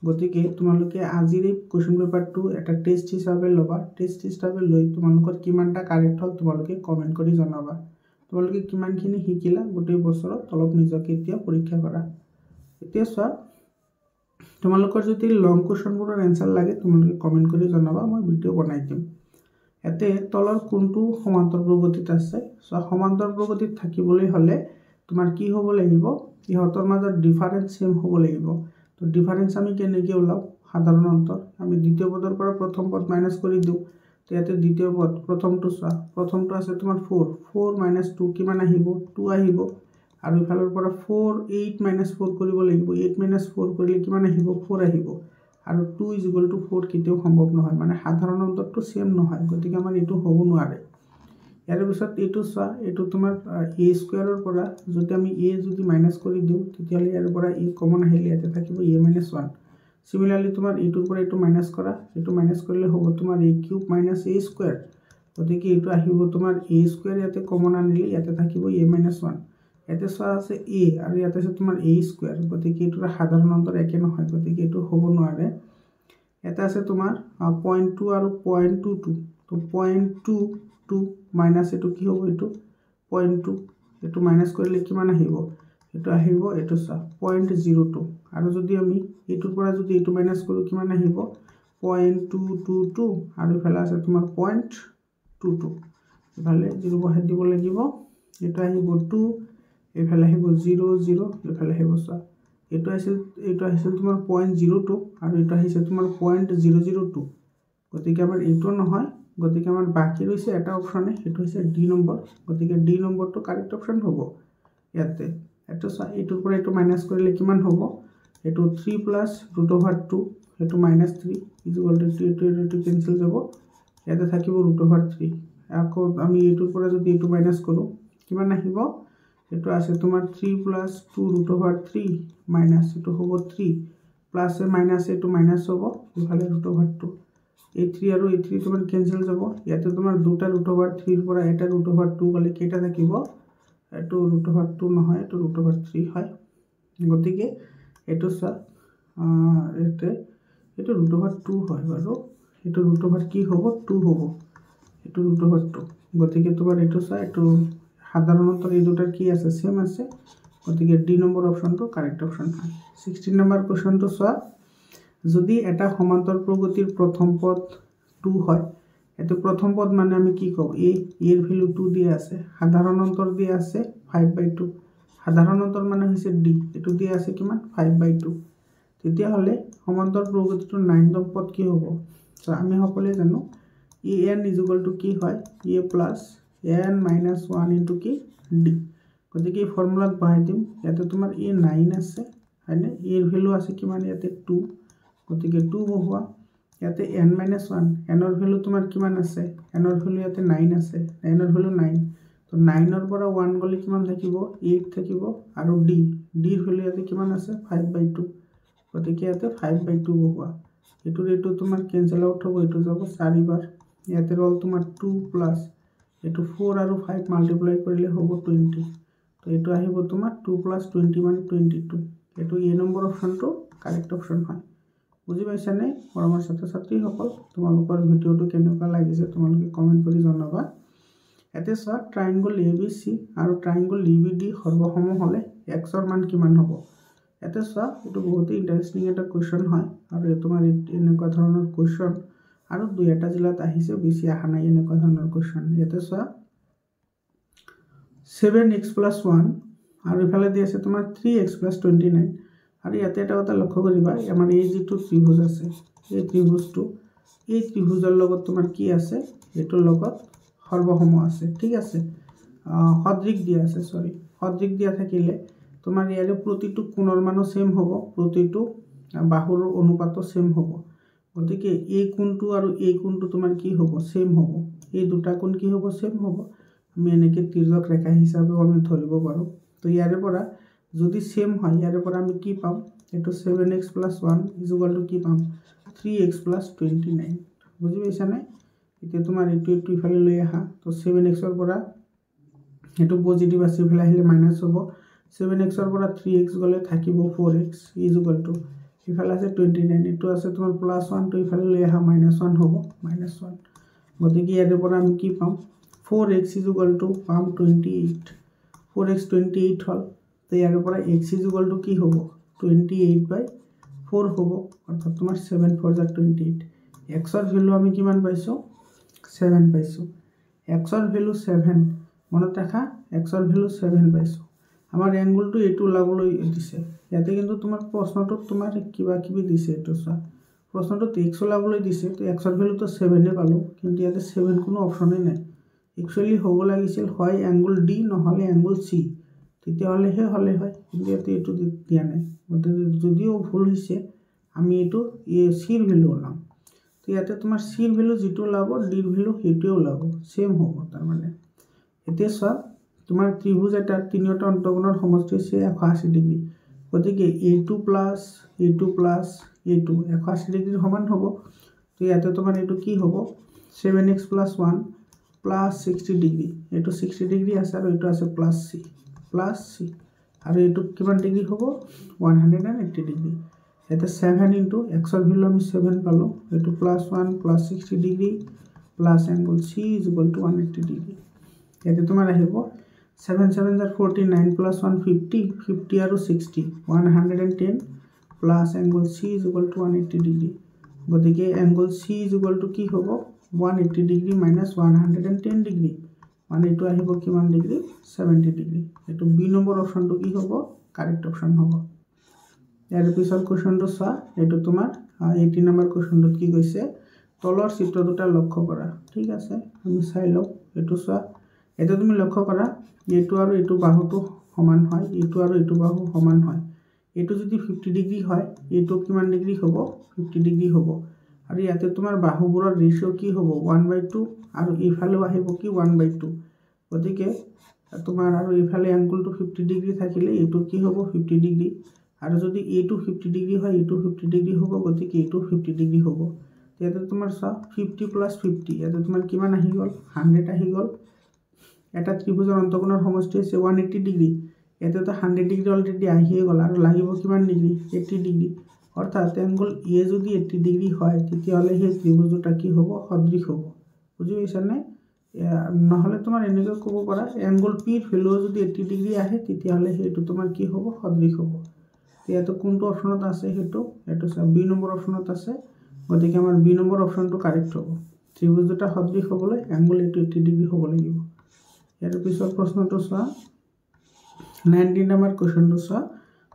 গতিকে তোমালোকে আজিৰ এই কোৱেশ্চন পেপাৰটো এটা টেষ্ট হিচাপে ল'বা টেষ্ট হিচাপে লৈ তোমালোকৰ কিমানটা কাৰেক্ট হ'ল তোমালোকে কমেন্ট কৰি জনাবা তোমালোকে কিমানখিনি শিকিলা গোটেই বছৰত অলপ নিজকে এতিয়া পৰীক্ষা কৰা এতিয়া চোৱা তোমালোকৰ যদি লং কোৱেশ্চনবোৰৰ এনসাৰ লাগে তোমালোকে কমেন্ট কৰি জনাবা মই ভিডিও বনাই দিম এতে তলৰ কোনটো সমান্তৰ প্ৰগতিত আছে সো সমান্তৰ প্ৰগতিত থাকিবলৈ হলে তোমাৰ কি হ'ব লাগিব ইহতৰ মাজত ডিফাৰেন্স সেম হ'ব লাগিব তো ডিফাৰেন্স আমি কেনেকৈ ওলাও সাধাৰণ অন্তৰ আমি দ্বিতীয় পদৰ পৰা প্ৰথম পদ মাইনাস কৰি দিও তো ইয়াতে দ্বিতীয় পদ প্ৰথমটো চোৱা প্ৰথমটো আছে তোমাৰ 4 4 - 2 কিমান আহিব 2 আহিব আৰু ইফালৰ পৰা 4 8 - 4 কৰিব লাগিব 8 - 4 কৰিলে কিমান আহিব 4 আহিব আৰু 2 = 4 কেতিয়াও সম্ভৱ নহয় মানে সাধাৰণ অন্তৰটো সেম নহয় গতিকে আমাৰ এটো হ'ব নোৱাৰে ইয়াৰ পিছত এটো চোৱা এটো তোমাৰ a স্কয়াৰৰ পৰা যদি আমি a যদি মাইনাস কৰি দিও তেতিয়ালে ইয়াৰ পৰা a কমন আহিলে ইয়াতে থাকিব a - 1 সিমিলাৰলি তোমাৰ এটোৰ পৰা এটো মাইনাস কৰা এটো মাইনাস কৰিলে হ'ব তোমাৰ a কিউব - a স্কয়াৰ গতিকে এটো আহিব তোমাৰ a স্কয়াৰ ইয়াতে কমন আনিলে ইয়াতে থাকিব a - 1 ইয়াতে চোৱা আছে a আৰু ইয়াতে আছে তোমাৰ a স্কয়াৰ গতিকে এটোৰ সাধাৰণ অন্তৰ একে নহয় গতিকে এটো হ'ব নোৱাৰে এটা আছে তোমাৰ 0.2 আৰু 0.22 তো 0.22 মাইনাস এটো কি হ'ব এটো 0.2 এটো মাইনাস কৰিলে কিমান আহিব এটো আহিব এটো চা 0.02 আৰু যদি আমি এটোৰ পৰা যদি এটো মাইনাস কৰো কিমান আহিব 0.222 আৰু ইফালে আছে তোমাৰ 0.22 ইফালে 0 বহাই দিব লাগিব এটো আহিব 2 ইফালে আহিব 0 0 ইফালে আহিব চা এটো আহিছিল তোমাৰ 0.02 আৰু এটো আহিছে তোমাৰ 0.002 গতিকে আমাৰ এটো নহয় গতিকে আমাৰ বাকি ৰৈছে এটা অপচনে এটো হৈছে ডি নম্বৰ গতিকে ডি নম্বৰটো কাৰেক্ট অপচন হ'ব ইয়াতে এটো চা এটোৰ পৰা এটো মাইনাস কৰিলে কিমান হ'ব এটো 3 + √2 এটো -3 = এটো ক্যান্সেল যাব ইয়াতে থাকিব √3 আকৌ আমি এটোৰ পৰা যদি এটো মাইনাস কৰো কিমান আহিব এটো আছে তোমাৰ 3 + 2 √3 মাইনাস এটো হ'ব 3 প্লাস এ মাইনাস এটো মাইনাস হ'ব ইফালে √2 a3 আৰু a3 তোমাৰ ক্যান্সেল যাব ইয়াতে তোমাৰ দুটা √3 ৰ পৰা এটা √2 গলে কেটা থাকিব এটো √2 নহয় এটো √3 হয় গতিকে এটো চা এটো √2 হয় বাৰু এটো √2 কি হ'ব 2 হ'ব এটো √2 গতিকে তোমাৰ এটো চা এটো সাধাৰণত এই দুটাৰ কি আছে সেম আছে গতিকে ডি নম্বৰ অপচনটো কাৰেক্ট অপচন হয় 16 নম্বৰ কোৱেশ্চনটো চোৱা যদি এটা সমান্তৰ প্ৰগতিৰ প্ৰথম পদ 2 হয় এটো প্ৰথম পদ মানে আমি কি কও এৰ ভ্যালু 2 দিয়া আছে সাধাৰণ অন্তৰ দিয়া আছে 5/2 সাধাৰণ অন্তৰ মানে হৈছে d এটো দিয়া আছে কিমান 5/2 তেতিয়া হলে সমান্তৰ প্ৰগতিটোৰ 9 নং পদ কি হ'ব সো আমি সকলোৱে জানো en = কি হয় a + n - 1 * কি d গতিকে এই ফৰ্মুলাত বহাই দিম ইয়াতে তোমাৰ a 9 আছে হয়নে এৰ ভ্যালু আছে কিমান ইয়াতে 2 গতিকে 2 বহুৱা ইয়াতে n - 1 n ৰ ভ্যালু তোমাৰ কিমান আছে n ৰ ভ্যালু ইয়াতে 9 আছে n ৰ ভ্যালু 9 তো 9 ৰ পৰা 1 গলে কিমান থাকিব 8 থাকিব আৰু d ৰ ভ্যালু ইয়াতে কিমান আছে 5/2 গতিকে ইয়াতে 5/2 বহুৱা এটো তোমাৰ ক্যান্সেল আউট হ'ব এটো যাব 4 বাৰ ইয়াতে ৰল তোমাৰ 2 প্লাস এটো 4 আৰু 5 মাল্টিপ্লাই কৰিলে হ'ব 20 তো এটো আহিব তোমাৰ 2 + 20 মানে 22 এটো এ নম্বৰ অপচনটো কাৰেক্ট অপচন হয় বুজি পাইছানে মৰমৰ ছাত্ৰ ছাত্ৰীসকল তোমালোকৰ ভিডিওটো কেনেকুৱা লাগিছে তোমালোকে কমেন্ট কৰি জনাবা এতে চোৱা ট্ৰায়াঙ্গল ABC আৰু ট্ৰায়াঙ্গল EBD সৰ্বসম হলে x ৰ মান কিমান হ'ব এতে চোৱা এটো বহুত ইন্টাৰেস্টিং এটা কোৱেশ্চন হয় আৰু তোমাৰ এনেকুৱা ধৰণৰ কোৱেশ্চন আৰু দুই এটা জিলাত আহিছে বেছি আহা নাই এনেকুৱা ধৰণৰ কোৱেশ্চন এতে চোৱা 7x + 1 আৰু ইফালে দি আছে তোমাৰ 3x + 29 আৰু ইয়াতে এটা কথা লক্ষ্য কৰিবা আমাৰ এই যেটো ত্ৰিভুজ আছে এই ত্ৰিভুজটো এই ত্ৰিভুজৰ লগত তোমাৰ কি আছে এটোৰ লগত সৰ্বসম আছে ঠিক আছে সদৃশ দিয়া আছে সদৃশ দিয়া থাকিলে তোমাৰ ইয়াৰে প্ৰতিটো কোণৰ মানো সেম হ'ব প্ৰতিটো বাহুৰ অনুপাতো সেম হ'ব গতিকে এই কোণটো আৰু এই কোণটো তোমাৰ কি হ'ব সেম হ'ব এই দুটা কোণ কি হ'ব সেম হ'ব আমি এনেকৈ তিৰ্যক ৰেখা হিচাপেও আমি ধৰিব পাৰোঁ। তো ইয়াৰে পৰা যদি সেম হয় ইয়াৰে পৰা আমি কি পাম, এইটো 7x + 1 = কি পাম 3x + 29। বুজি পাইছানে? এতিয়া তোমাৰ এইটো ইফালে লৈ আহা। তো 7xৰ পৰা এইটো পজিটিভ আছে, ইফালে আহিলে মাইনাছ হ'ব। 7xৰ পৰা 3x গ'লে থাকিব 4x = ইফালে আছে 29, এইটো আছে তোমাৰ +1, তো ইফালে লৈ আহা -1 হ'ব -1। গতিকে ইয়াৰে পৰা আমি কি পাম 4x = পাম 28। 4x 28 হ'ল। তো ইয়াৰে পৰা x = কি হ'ব 28/4 হ'ব, অৰ্থাৎ তোমাৰ 7 × 4 = 28। xৰ ভেলু আমি কিমান পাইছোঁ 7 পাইছোঁ। xৰ ভেলু 7 মনত ৰাখা, xৰ ভেলু 7 পাইছোঁ। আমাৰ এংগুলটো এইটো ওলাবলৈ দিছে। ইয়াতে কিন্তু তোমাৰ প্ৰশ্নটোত তোমাৰ কিবা কিবি দিছে, এইটো চোৱা প্ৰশ্নটোত x ওলাবলৈ দিছে। তো xৰ ভেলুটো 7 পালোঁ, কিন্তু ইয়াতে 7 কোনো অপশ্যনেই নাই। একচুৱেলি হ'ব লাগিছিল হয় এংগুল D নহ'লে এংগুল C, তেতিয়াহ'লেহে হ'লে হয়, কিন্তু ইয়াতে এইটো দিয়া নাই। গতিকে যদিও ভুল হৈছে আমি এইটো চিৰ ভেলু ওলাম। তো ইয়াতে তোমাৰ চিৰ ভেলু যিটো ওলাব ডিৰ ভেলু সেইটোৱে ওলাব, ছেম হ'ব তাৰমানে। এতিয়া চোৱা তোমাৰ ত্ৰিভুজ এটাৰ তিনিওটা অন্তঃকোণৰ সমষ্টি হৈছে 180 ডিগ্ৰী। গতিকে A2 + A2 + A2 180 ডিগ্ৰীৰ সমান হ'ব। তো ইয়াতে তোমাৰ এইটো কি হ'ব 7x + 1 + 60 ডিগ্ৰী। এইটো 60 ডিগ্ৰী আছে আৰু এইটো আছে +c আৰু এইটো কিমান ডিগ্ৰী হ'ব 180 ডিগ্ৰী। ইয়াতে 7 × xৰ ভেলু আমি 7 পালোঁ, এইটো +1 + 60 degree plus angle C = 180 degree. ইয়াতে তোমাৰ আহিব 7 × 7 = 49 + 1 50, 50 আৰু 60 110 প্লাছ এংগুল C = 180 ডিগ্ৰী। গতিকে এংগুল C = কি হ'ব 180 ডিগ্ৰী - 110 ডিগ্ৰী, মানে এইটো আহিব কিমান ডিগ্ৰী 70 ডিগ্ৰী। এইটো বি নম্বৰ অপশ্যনটো কি হ'ব কাৰেক্ট অপশ্যন হ'ব। ইয়াৰ পিছৰ কুৱেশ্যনটো চোৱা, এইটো তোমাৰ 18 নম্বৰ কুৱেশ্যনটোত কি কৈছে তলৰ চিত্ৰ দুটা লক্ষ্য কৰা। ঠিক আছে, আমি চাই লওঁ। এইটো চোৱা, এইটো তুমি লক্ষ্য কৰা এইটো আৰু এইটো বাহুটো সমান হয়, এইটো আৰু এইটো বাহু সমান হয়। এইটো যদি 50 ডিগ্ৰী হয় এইটো কিমান ডিগ্ৰী হ'ব 50 ডিগ্ৰী হ'ব। আৰু ইয়াতে তোমাৰ বাহুবোৰৰ ৰেচিঅ' কি হ'ব 1/2 আৰু এইফালেও আহিব কি 1/2। গতিকে তোমাৰ আৰু এইফালে এংগুলটো 50 ডিগ্ৰী থাকিলে এইটো কি হ'ব 50 ডিগ্ৰী, আৰু যদি এইটো 50 ডিগ্ৰী হয় এইটো 50 ডিগ্ৰী হ'ব, গতিকে এইটো 50 ডিগ্ৰী হ'ব। ইয়াতে তোমাৰ চোৱা 50 + 50, ইয়াতে তোমাৰ কিমান আহি গ'ল 100 আহি গ'ল। এটা ত্ৰিভুজৰ অন্তঃকোণৰ সমষ্টি হৈছে 180 ডিগ্ৰী। ইয়াতেতো 100 ডিগ্ৰী অলৰেডি আহিয়ে গ'ল, আৰু লাগিব কিমান ডিগ্ৰী 80 ডিগ্ৰী। অৰ্থাৎ এংগুল A যদি 80 ডিগ্ৰী হয় তেতিয়াহ'লে সেই ত্ৰিভুজ দুটা কি হ'ব সদৃশ হ'ব। বুজি পাইছানে? নহ'লে তোমাৰ এনেকৈ ক'ব পাৰা এংগুল Pৰ ভেলু যদি 80 ডিগ্ৰী আহে তেতিয়াহ'লে সেইটো তোমাৰ কি হ'ব সদৃশ হ'ব। ইয়াতে কোনটো অপশ্যনত আছে সেইটো বি নম্বৰ অপশ্যনত আছে। গতিকে আমাৰ বি নম্বৰ অপশ্যনটো কাৰেক্ট হ'ব। ত্ৰিভুজ দুটা সদৃশ হ'বলৈ এংগুল এইটো 80 ডিগ্ৰী হ'ব লাগিব। ইয়াৰ পিছত প্ৰশ্নটো চোৱা 19 নম্বৰ কুৱেশ্যনটো চোৱা,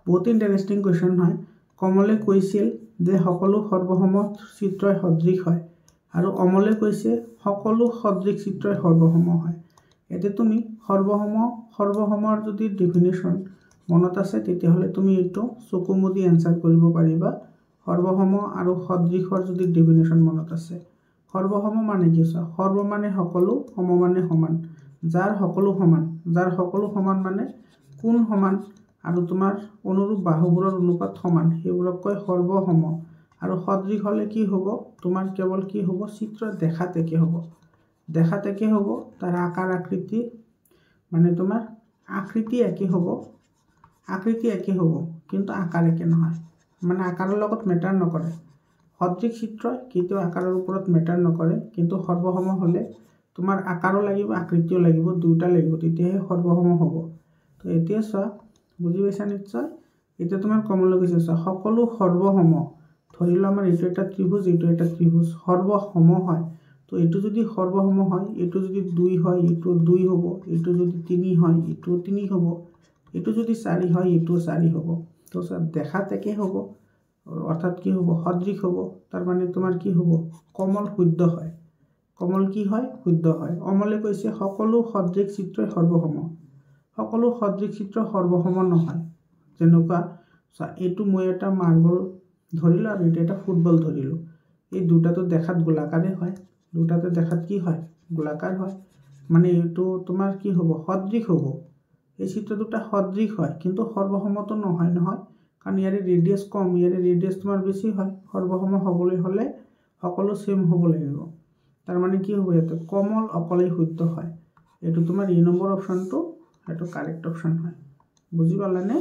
বহুত ইণ্টাৰেষ্টিং কুৱেশ্যন হয়। কমলে কৈছিল যে সকলো সৰ্বসম চিত্ৰই সদৃশ হয়, আৰু অমলে কৈছে সকলো সদৃশ চিত্ৰই সৰ্বসম হয়। ইয়াতে তুমি সৰ্বসমৰ যদি ডেফিনেশ্যন মনত আছে তেতিয়াহ'লে তুমি এইটো চকু মুদি এনচাৰ কৰিব পাৰিবা। সৰ্বসম আৰু সদৃশৰ যদি ডেফিনেশ্যন মনত আছে, সৰ্বসম মানে কি চোৱা, সৰ্ব মানে সকলো, সম মানে সমান। যাৰ সকলো সমান মানে কোন সমান আৰু তোমাৰ অনুৰূপ বাহুবোৰৰ অনুপাত সমান, সেইবোৰক কয় সৰ্বসম। আৰু সদৃশ হ'লে কি হ'ব তোমাৰ কেৱল কি হ'ব চিত্ৰ দেখাত একে হ'ব, তাৰ আকাৰ আকৃতি মানে তোমাৰ আকৃতি একে হ'ব, কিন্তু আকাৰ একে নহয়, মানে আকাৰৰ লগত মেটাৰ নকৰে। সদৃশ চিত্ৰই কেতিয়াও আকাৰৰ ওপৰত মেটাৰ নকৰে, কিন্তু সৰ্বসম হ'লে তোমাৰ আকাৰো লাগিব আকৃতিও লাগিব, দুয়োটা লাগিব, তেতিয়াহে সৰ্বসম হ'ব। তো এতিয়া চোৱা বুজি পাইছা নিশ্চয়। এতিয়া তোমাৰ কমলৈ কৈছে চোৱা সকলো সৰ্বসম, ধৰি লোৱা আমাৰ এইটো এটা ত্ৰিভুজ এইটো এটা ত্ৰিভুজ সৰ্বসম হয়। তো এইটো যদি সৰ্বসম হয়, এইটো যদি 2 হয় এইটো 2 হ'ব, এইটো যদি 3 হয় এইটো 3 হ'ব, এইটো যদি 4 হয় এইটো 4 হ'ব। তো দেখাত একে হ'ব, অৰ্থাৎ কি হ'ব সদৃশ হ'ব। তাৰ মানে তোমাৰ কি হ'ব কমল শুদ্ধ হয়। কমল কি হয় শুদ্ধ হয়। অমলে কৈছে সকলো সদৃশ চিত্ৰই সৰ্বসম, সকলো সদৃশ চিত্ৰ সৰ্বসম নহয়। যেনেকুৱা এইটো মই এটা মাৰ্বল ধৰিলোঁ আৰু এইটো এটা ফুটবল ধৰিলোঁ, এই দুটাটো দেখাত গোলাকাৰে হয়, দুটাতে দেখাত কি হয় গোলাকাৰ হয়। মানে এইটো তোমাৰ কি হ'ব সদৃশ হ'ব এই চিত্ৰ দুটা সদৃশ হয় কিন্তু সৰ্বসমতো নহয় কাৰণ ইয়াৰে ৰেডিয়াছ কম ইয়াৰে ৰেডিয়াছ তোমাৰ বেছি হয় সৰ্বসম হ'বলৈ হ'লে সকলো সেম হ'ব লাগিব তাৰ মানে কি হ'ব ইয়াতে কমল অকলেই শুদ্ধ হয় এইটো তোমাৰ ই নম্বৰ অপশ্যনটো এইটো কাৰেক্ট অপশ্যন হয় বুজি পালানে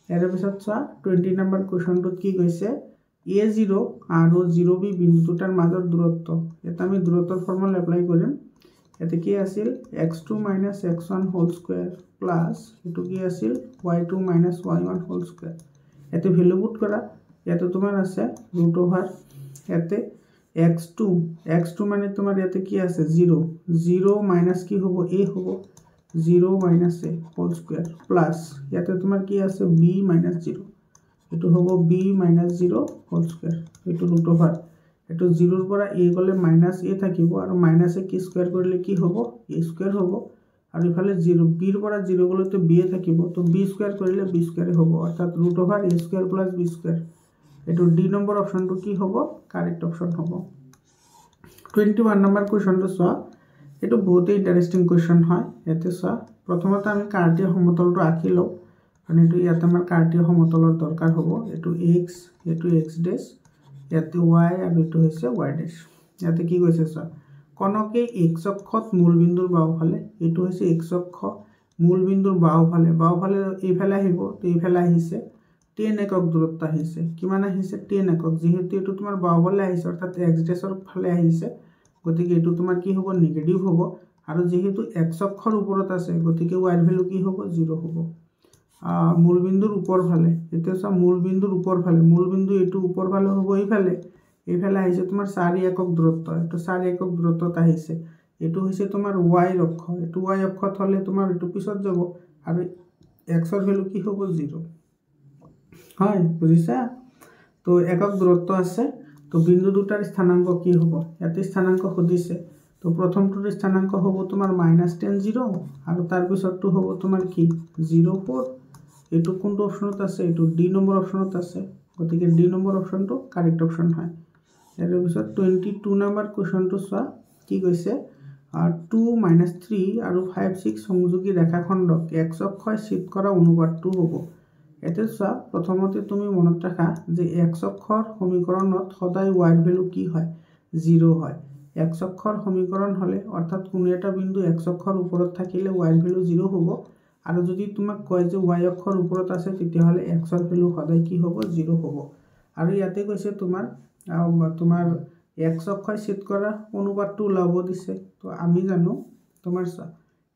ইয়াৰ পিছত চোৱা 20 নম্বৰ কুৱেশ্যনটোত কি কৈছে a0 আৰু 0b বিন্দুটাৰ মাজৰ দূৰত্ব এটা আমি দূৰত্বৰ ফৰ্মুলা এপ্লাই কৰিম ইয়াতে কি আছিল x2 - x1 whole square plus এটো কি আছিল y2 - y1 হোল স্কয়ার এতে ভ্যালু পুট করা ইয়াতে তোমার আছে √ওভার ইয়াতে x2 মানে তোমার ইয়াতে কি আছে 0 0 মাইনাস কি হবে a হবে 0 - a হোল স্কয়ার প্লাস ইয়াতে তোমার কি আছে b - 0 এটো হবে b - 0 হোল স্কয়ার এটো √ওভার এটো 0 এর পৰা a গলে -a থাকিব আৰু -a কি স্কয়াৰ কৰিলে কি হ'ব a স্কয়াৰ হ'ব আৰু ইফালে 0 b এৰ পৰা 0 গলে তো b থাকিব তো b স্কয়াৰ কৰিলে b স্কয়াৰ হ'ব অৰ্থাৎ √over a square plus b square এটো ডি নম্বৰ অপচনটো কি হ'ব কাৰেক্ট অপচন হ'ব 21 নম্বৰ কোৱেশ্চনটো চোৱা এটো বহুত ইন্টাৰেস্টিং কোৱেশ্চন হয় এতে চোৱা প্ৰথমতে আমি কাৰ্টীয় সমতলটো আঁকি লও আৰু এটো ইয়াতে আমাৰ কাৰ্টীয় সমতলৰ দৰকাৰ হ'ব এটো x এটো x ডেশ ইয়াতে y আৰু এটো হৈছে y ডেশ ইয়াতে কি কৈছে চোৱা কোনকে x অক্ষত মূলবিন্দুৰ বাওফালে এটো হৈছে x অক্ষ মূলবিন্দুৰ বাওফালে এইফালে আহিব তো এইফালে আহিছে 10 একক দূৰত্ব আহিছে কিমান আহিছে 10 একক যেহেতু এটো তোমাৰ বাওফালে আহিছে অৰ্থাৎ x ডেশৰ ফালে আহিছে গতিকে এটো তোমাৰ কি হ'ব নেগেটিভ হ'ব আৰু যেহেতু x অক্ষৰ ওপৰত আছে গতিকে y এৰ ভ্যালু কি হ'ব 0 হ'ব মূলবিন্দুৰ উপৰ ফালে এটা সব মূলবিন্দুৰ উপৰ ফালে মূলবিন্দু এটো উপৰ ফালে হ'ব এইফালে আহিছে তোমাৰ 4 একক দূৰত্ব এটো 4 একক দূৰত্বত আহিছে এটো হৈছে তোমাৰ y অক্ষ এটো y অক্ষত হলে তোমাৰ এটো পিছত যাব আৰু x এৰ ভ্যালু কি হ'ব 0 হয় বুজিছা তো একক দূৰত্ব আছে তো বিন্দু দুটাৰ স্থানাঙ্ক কি হ'ব ইয়াতে স্থানাঙ্ক খুদিছে তো প্ৰথমটোৰ স্থানাঙ্ক হ'ব তোমাৰ -10 0 আৰু তাৰ পিছৰটো হ'ব তোমাৰ কি 04 এটো কোনটো অপচনত আছে এটো ডি নম্বৰ অপচনত আছে গতিকে ডি নম্বৰ অপচনটো কাৰেক্ট অপচন হয় এৰ পিছত 22 নম্বৰ কোৱেশ্চনটো চোৱা কি কৈছে 2 - 3 আৰু 5 6 সংযোগী ৰেখাখণ্ডক x অক্ষয় ছেদ কৰা অনুপাতটো হ'ব এতে চোৱা প্ৰথমতে তুমি মনত ৰাখা যে x অক্ষৰ সমীকৰণত সদায় y এৰ ভ্যালু কি হয় 0 হয় x অক্ষৰ সমীকৰণ হলে অৰ্থাৎ কোনো এটা বিন্দু x অক্ষৰ ওপৰত থাকিলে y এৰ ভ্যালু 0 হ'ব আৰু যদি তোমাক কয় যে y অক্ষৰ ওপৰত আছে তেতিয়া হলে x এৰ ভ্যালু সদায় কি হ'ব 0 হ'ব আৰু ইয়াতে কৈছে তোমাৰ x অক্ষয় ছেদ কৰা অনুপাতটো ওলাব দিছে তো আমি জানো তোমাৰ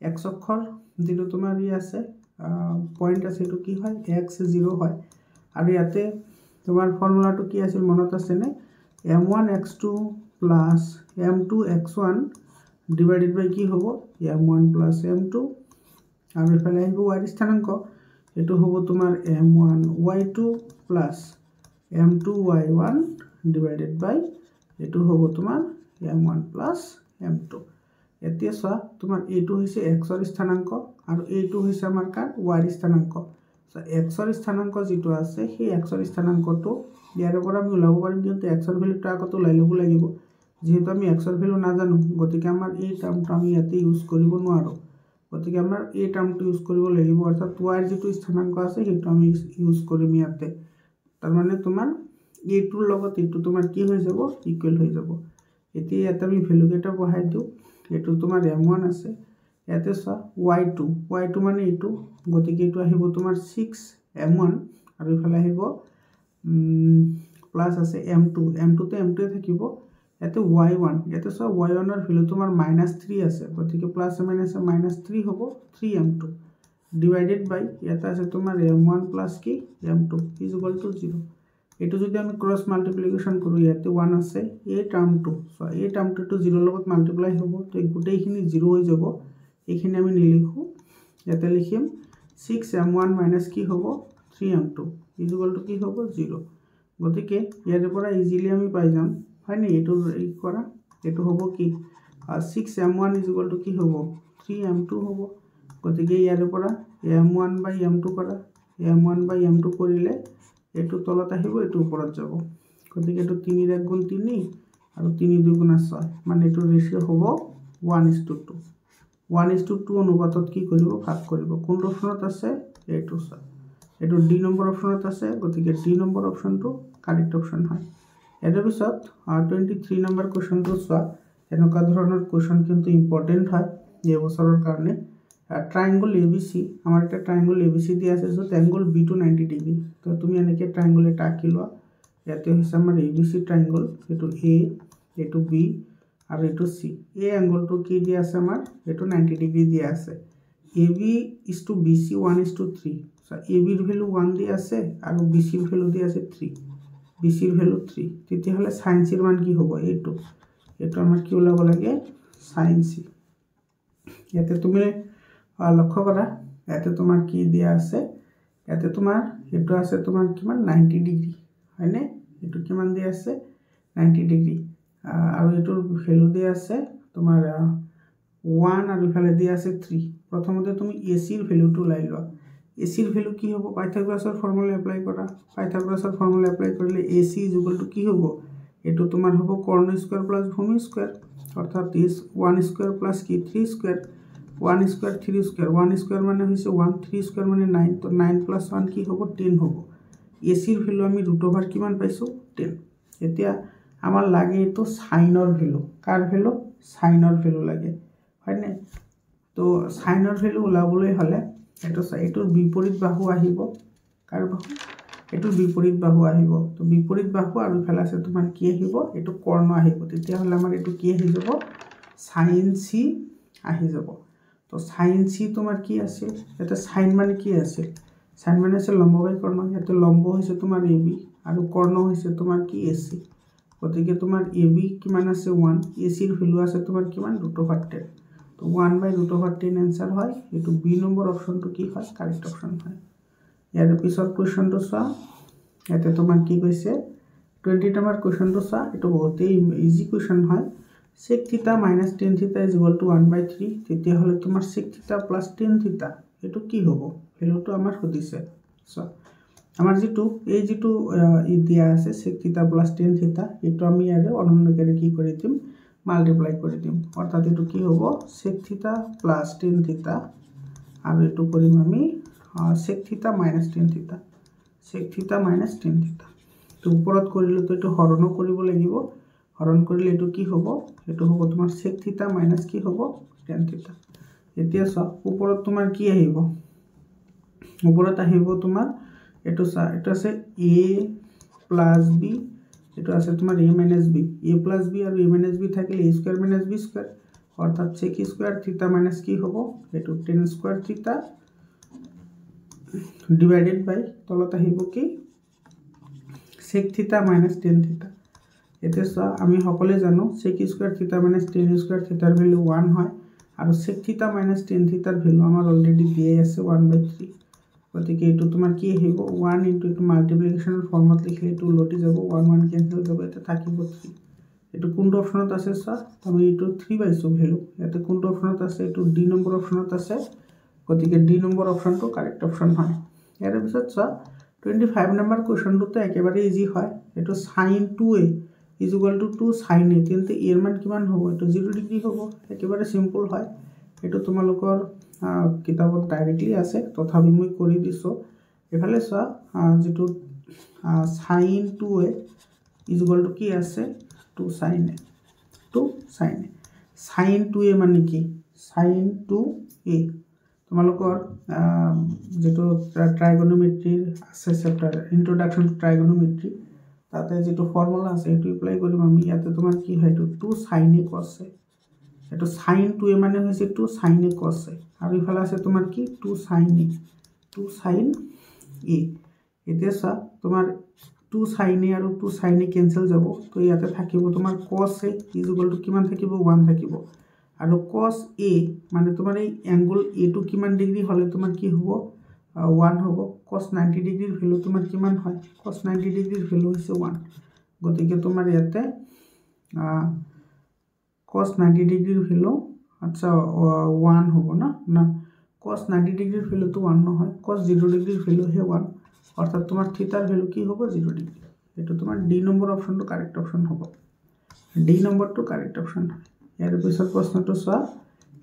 x অক্ষৰ যেটো তোমাৰ ই আছে পয়েন্ট আছে এটো কি হয় x 0 হয় আৰু ইয়াতে তোমাৰ ফৰ্মুলাটো কি আছিল মনত আছে নে m1 x2 plus m2 x1 divided by কি হ'ব m1 plus m2 আৰু এফালে আহিব y এৰ স্থানাঙ্ক এটো হ'ব তোমাৰ m1 y2 plus m2 y1 divided by এটো হ'ব তোমাৰ m1 plus m2 এতিয়া চোৱা তোমাৰ এটো হৈছে x এৰ স্থানাঙ্ক আৰু এটো হৈছে আমাৰ কাৰ y এৰ স্থানাঙ্ক সো x এৰ স্থানাঙ্ক যেটো আছে সেই x এৰ স্থানাঙ্কটো ইয়াৰ পৰা আমি ওলাব পাৰিম কিন্তু x এর ভ্যালুটো আগতে ওলাই লব লাগিব যেহেতু আমি x এর ভ্যালু নাজানো গতিকে আমাৰ এই টাৰ্মটো আমি ইয়াতে ইউজ কৰিব নোৱাৰো গতিকে আমাৰ এই টাৰ্মটো ইউজ কৰিব লাগিব অৰ্থাৎ y এৰ যেটো স্থানাঙ্ক আছে সেইটো আমি ইউজ কৰিম ইয়াতে তাৰ মানে তোমাৰ এইটোৰ লগত এইটো তোমাৰ কি হৈ যাব ইকুৱেল হৈ যাব এতিয়া ইয়াতে আমি ভ্যালু কেটা বহাই দিও এটো তোমাৰ m1 আছে ইয়াতে চা y2 মানে এটো গতিকে এটো আহিব তোমাৰ 6 m1 আৰু ইফালে আহিব প্লাস আছে m2 তে m2 থাকিব ইয়াতে y1 ইয়াতে চা y1 এর ভ্যালু তোমাৰ -3 আছে গতিকে প্লাস মাইনাস -3 হ'ব 3m2 ডিভাইডেড বাই ইয়াতে আছে তোমাৰ m1 প্লাস কি m2 0 এটো যদি আমি ক্ৰস মাল্টিপ্লিকেশন কৰো ইয়াতে 1 আছে এই টার্মটো সো এই টার্মটো 0 লগত মাল্টিপ্লাই হ'ব তো গোটেইখিনি 0 হৈ যাব এইখিনি আমি নিলিখো ইয়াতে লিখিম 6m1 মাইনাস কি হ'ব 3m2 কি হ'ব 0 গতিকে ইয়াৰ পৰা ইজিলি আমি পাই যাম হয়নি এটো এই কৰা এটো হ'ব কি 6m1 কি হ'ব 3m2 হ'ব গতিকে ইয়াৰ পৰা m1 বাই m2 কৰা m1 বাই m2 কৰিলে এটো তলত আহিব এটো ওপৰত যাব গতিকে এটো 3 এৰ 1 গুণ 3 আৰু 3 2 গুণ 6 মানে এটো ৰেশিও হ'ব 1:2 1:2 অনুপাতত কি কৰিব ভাগ কৰিব কোনটো অপশনত আছে এইটো চোৱা এইটো ডি নম্বৰ অপশনত আছে গতিকে ডি নম্বৰ অপশনটো কাৰেক্ট অপশন হয় ইয়াৰ পিছত 23 নম্বৰ কোৱেশ্চনটো চোৱা এনেকুৱা ধৰণৰ কোৱেশ্চন কিন্তু ইম্পৰ্টেন্ট হয় এই বছৰৰ কাৰণে ট্ৰায়াঙ্গল ABC আমাৰ এটা ট্ৰায়াঙ্গল ABC দিয়া আছে সো ট্ৰায়াঙ্গল B to 90 ডিগ্ৰী তো তুমি এনেকৈ ট্ৰায়াঙ্গল এটা আঁকি লোৱা ইয়াতে হৈছে আমাৰ ABC ট্ৰায়াঙ্গল এটো A এটো B আৰু এটো C এই এংগলটো কি দিয়া আছে আমাৰ এটো 90 ডিগ্ৰী দিয়া আছে AB is to BC 1:3 so AB ৰ ভ্যালু 1 দিয়া আছে আৰু BC ৰ ভ্যালু দিয়া আছে 3 BC ৰ ভ্যালু 3 তেতিয়া হলে sin C ৰ মান কি হ'ব এটো আমাৰ কি ওলাব লাগে sin C ইয়াতে তুমি লক্ষ্য কৰা ইয়াতে তোমাৰ কি দিয়া আছে ইয়াতে তোমাৰ এটো আছে তোমাৰ কিমান 90 ডিগ্ৰী হয়নে এটো কিমান দিয়া আছে 90 ডিগ্ৰী আৰু এটোৰ ভ্যালু দিয়া আছে তোমাৰ 1 আৰু ইফালে দিয়া আছে 3 প্ৰথমতে তুমি AC ৰ ভ্যালুটো লাই লোৱা AC ৰ ভ্যালু কি হ'ব পাইথাগোৰাছৰ ফৰ্মুলা এপ্লাই কৰা পাইথাগোৰাছৰ ফৰ্মুলা এপ্লাই কৰিলে AC = কি হ'ব এটো তোমাৰ হ'ব কৰ্ণ স্কয়াৰ প্লাস ভূমি স্কয়াৰ অৰ্থাৎ is 1 স্কয়াৰ প্লাস কি 3 স্কয়াৰ 1 স্কয়াৰ 3 স্কয়াৰ 1 স্কয়াৰ মানে হৈছে 1 3 স্কয়াৰ মানে 9 তো 9 প্লাস 1 কি হ'ব 10 হ'ব AC ৰ ভ্যালু আমি √ওভাৰ কিমান পাইছো 10 এতিয়া আমাৰ লাগে এটো সাইনৰ ভ্যালু কাৰ ভ্যালু সাইনৰ ভ্যালু লাগে হয়নে তো সাইনৰ ভ্যালু ওলাবলৈ হলে এটোৰ বিপৰীত বাহু আহিব কাৰ বাহু এটোৰ বিপৰীত বাহু আহিব তো বিপৰীত বাহু আৰু ইফালে আছে তোমাৰ কি আহিব এটো কৰ্ণ আহিব তেতিয়া হলে আমাৰ এটো কি আহি যাব sin C আহি যাব তো sin C তোমাৰ কি আছে এটা sin মানে কি আছে sin মানে আছে লম্ব বাই কৰ্ণ এটা লম্ব হৈছে তোমাৰ AB আৰু কৰ্ণ হৈছে তোমাৰ কি AC গতিকে তোমাৰ AB কিমান আছে 1 AC ৰ ভ্যালু আছে তোমাৰ কিমান √10 তো 1/√10 आंसर হয় এটো বি নম্বৰ অপশনটো কি হয় কাৰেক্ট অপশন হয় ইয়াৰ পিছৰ কোৱেশ্চনটো চোৱা এতে তোমাৰ কি কৈছে 20 নম্বৰ কোৱেশ্চনটো চোৱা এটো বহুতেই ইজি কোৱেশ্চন হয় sec θ - tan θ = 1/3 তেতিয়া হলে তোমাৰ sec θ + tan θ এটো কি হ'ব ভ্যালুটো আমাৰ খুদিছে চোৱা আমাৰ যেটো ই দিয়া আছে sec θ + tan θ এটো আমি ইয়াৰে অনুন্নয়কাৰে কি কৰি দিম মাল্টিপ্লাই কৰি দিম অৰ্থাৎ এটো কি হ'ব sec θ + tan θ আৰু এটো কৰিম আমি sec θ - tan θ sec θ - tan θ তো ওপৰত কৰিলে তো এটো হৰণ কৰিব লাগিব হৰণ কৰিলে এটো কি হ'ব এটো হ'ব তোমাৰ sec θ - কি হ'ব tan θ এতিয়া চোৱা ওপৰত তোমাৰ কি আহিব ওপৰত আহিব তোমাৰ এটো আছে a + b এটো আছে তোমাৰ a - b a + b আৰু a - b থাকিলে a² - b² অর্থাৎ sec² θ - কি হ'ব এটো tan² θ ডিভাইডেড বাই তলত আহিব কি sec θ - tan θ এতে চোৱা আমি সকলে জানো sec² θ - tan² θ ৰ ভ্যালু 1 হয় আৰু sec θ - tan θ ৰ ভ্যালু আমাৰ অলৰেডি দিয়াই আছে 1/3 গতিকে এটো তোমাৰ কি আহিব 1 * এটো মাল্টিপ্লিকেশনৰ ফৰ্মত লিখলে এটো উলটি যাব 1 1 কেনসেল যাব এটা থাকিব 3 এটো কোনটো অপশনত আছে চোৱা আমি এটো 3 পাইছো ভ্যালু ইয়াতে কোনটো অপশনত আছে এটো ডি নম্বৰ অপশনত আছে গতিকে ডি নম্বৰ অপশনটো কাৰেক্ট অপশন হয় ইয়াৰ পিছত চোৱা 25 নম্বৰ কোৱেশ্চনটো তো একেবাৰে ইজি হয় এটো sin 2a = 2 sin a তেন্তে এর মান কিমান হ'ব এটো 0 ডিগ্ৰী হ'ব একেবাৰে সিম্পল হয় এটো তোমালোকৰ কিতাপত ডাইৰেক্টলি আছে তথাপি মই কৰি দিছো এফালে চোৱা যেটো sin 2a = কি আছে 2 sin a 2 sin a sin 2a মানে কি sin 2a তোমালোকৰ যেটো ট্ৰাইগোনোমেট্ৰিৰ আছে চেপ্টাৰ ইন্ট্ৰোডাকশন টু ট্ৰাইগোনোমেট্ৰি তাতে যেটো ফৰ্মুলা আছে এটো এপ্লাই কৰিম আমি ইয়াতে তোমাৰ কি হয় এটো 2 sin a cos a এটো sin 2a মানে হৈছে 2 sin a cos a আৰু ইফালে আছে তোমাৰ কি 2 sin a 2 sin a এতিয়া চা তোমাৰ 2 sin a আৰু 2 sin a কেনসেল যাব তো ইয়াতে থাকিব তোমাৰ cos a = কিমান থাকিব 1 থাকিব আৰু cos a মানে তোমাৰ এই এংগল a টো কিমান ডিগ্ৰী হলে তোমাৰ কি হ'ব 1 হ'ব cos 90 ডিগ্ৰীৰ ভ্যালু তোমাৰ কিমান হয় cos 90 ডিগ্ৰীৰ ভ্যালু হৈছে 1 গতিকে তোমাৰ ইয়াতে cos 90 ডিগ্ৰীৰ ভ্যালু আচ্ছা 1 হ'ব না cos 90 ডিগ্ৰীৰ ভ্যালু তো 1 নহয় cos 0 ডিগ্ৰীৰ ভ্যালু হে 1 অৰ্থাৎ তোমাৰ থিটাৰ ভ্যালু কি হ'ব 0 ডিগ্ৰী এটো তোমাৰ ডি নম্বৰ অপশনটো কাৰেক্ট অপশন হ'ব ডি নম্বৰটো কাৰেক্ট অপশন হয় ইয়াৰ পিছৰ প্ৰশ্নটো চোৱা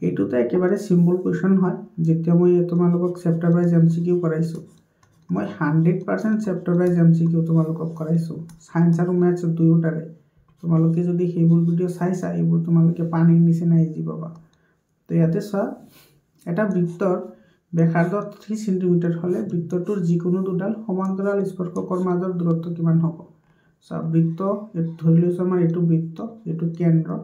এইটোতো একেবাৰে সিম্পল কুৱেশ্যন হয় যেতিয়া মই তোমালোকক চেপ্টাৰ ৱাইজ MCQ কৰাইছোঁ মই 100% চেপ্টাৰ ৱাইজ MCQ তোমালোকক কৰাইছোঁ সায়েন্স আৰু মেথছ দুয়োটাৰে তোমালোকে যদি সেইবোৰ ভিডিঅ' চাইছা এইবোৰ তোমালোকে পানীৰ নিচিনা ইজি পাবা তো ইয়াতে চোৱা এটা বৃত্তৰ ব্যাসাৰ্ধ 3 সেন্টিমিটাৰ হলে বৃত্তটোৰ যিকোনো দুডাল সমান্তৰাল স্পৰ্শকৰ মাজৰ দূৰত্ব কিমান হ'ব চোৱা বৃত্ত ধৰি লৈছোঁ আমাৰ এইটো বৃত্ত এইটো কেন্দ্ৰ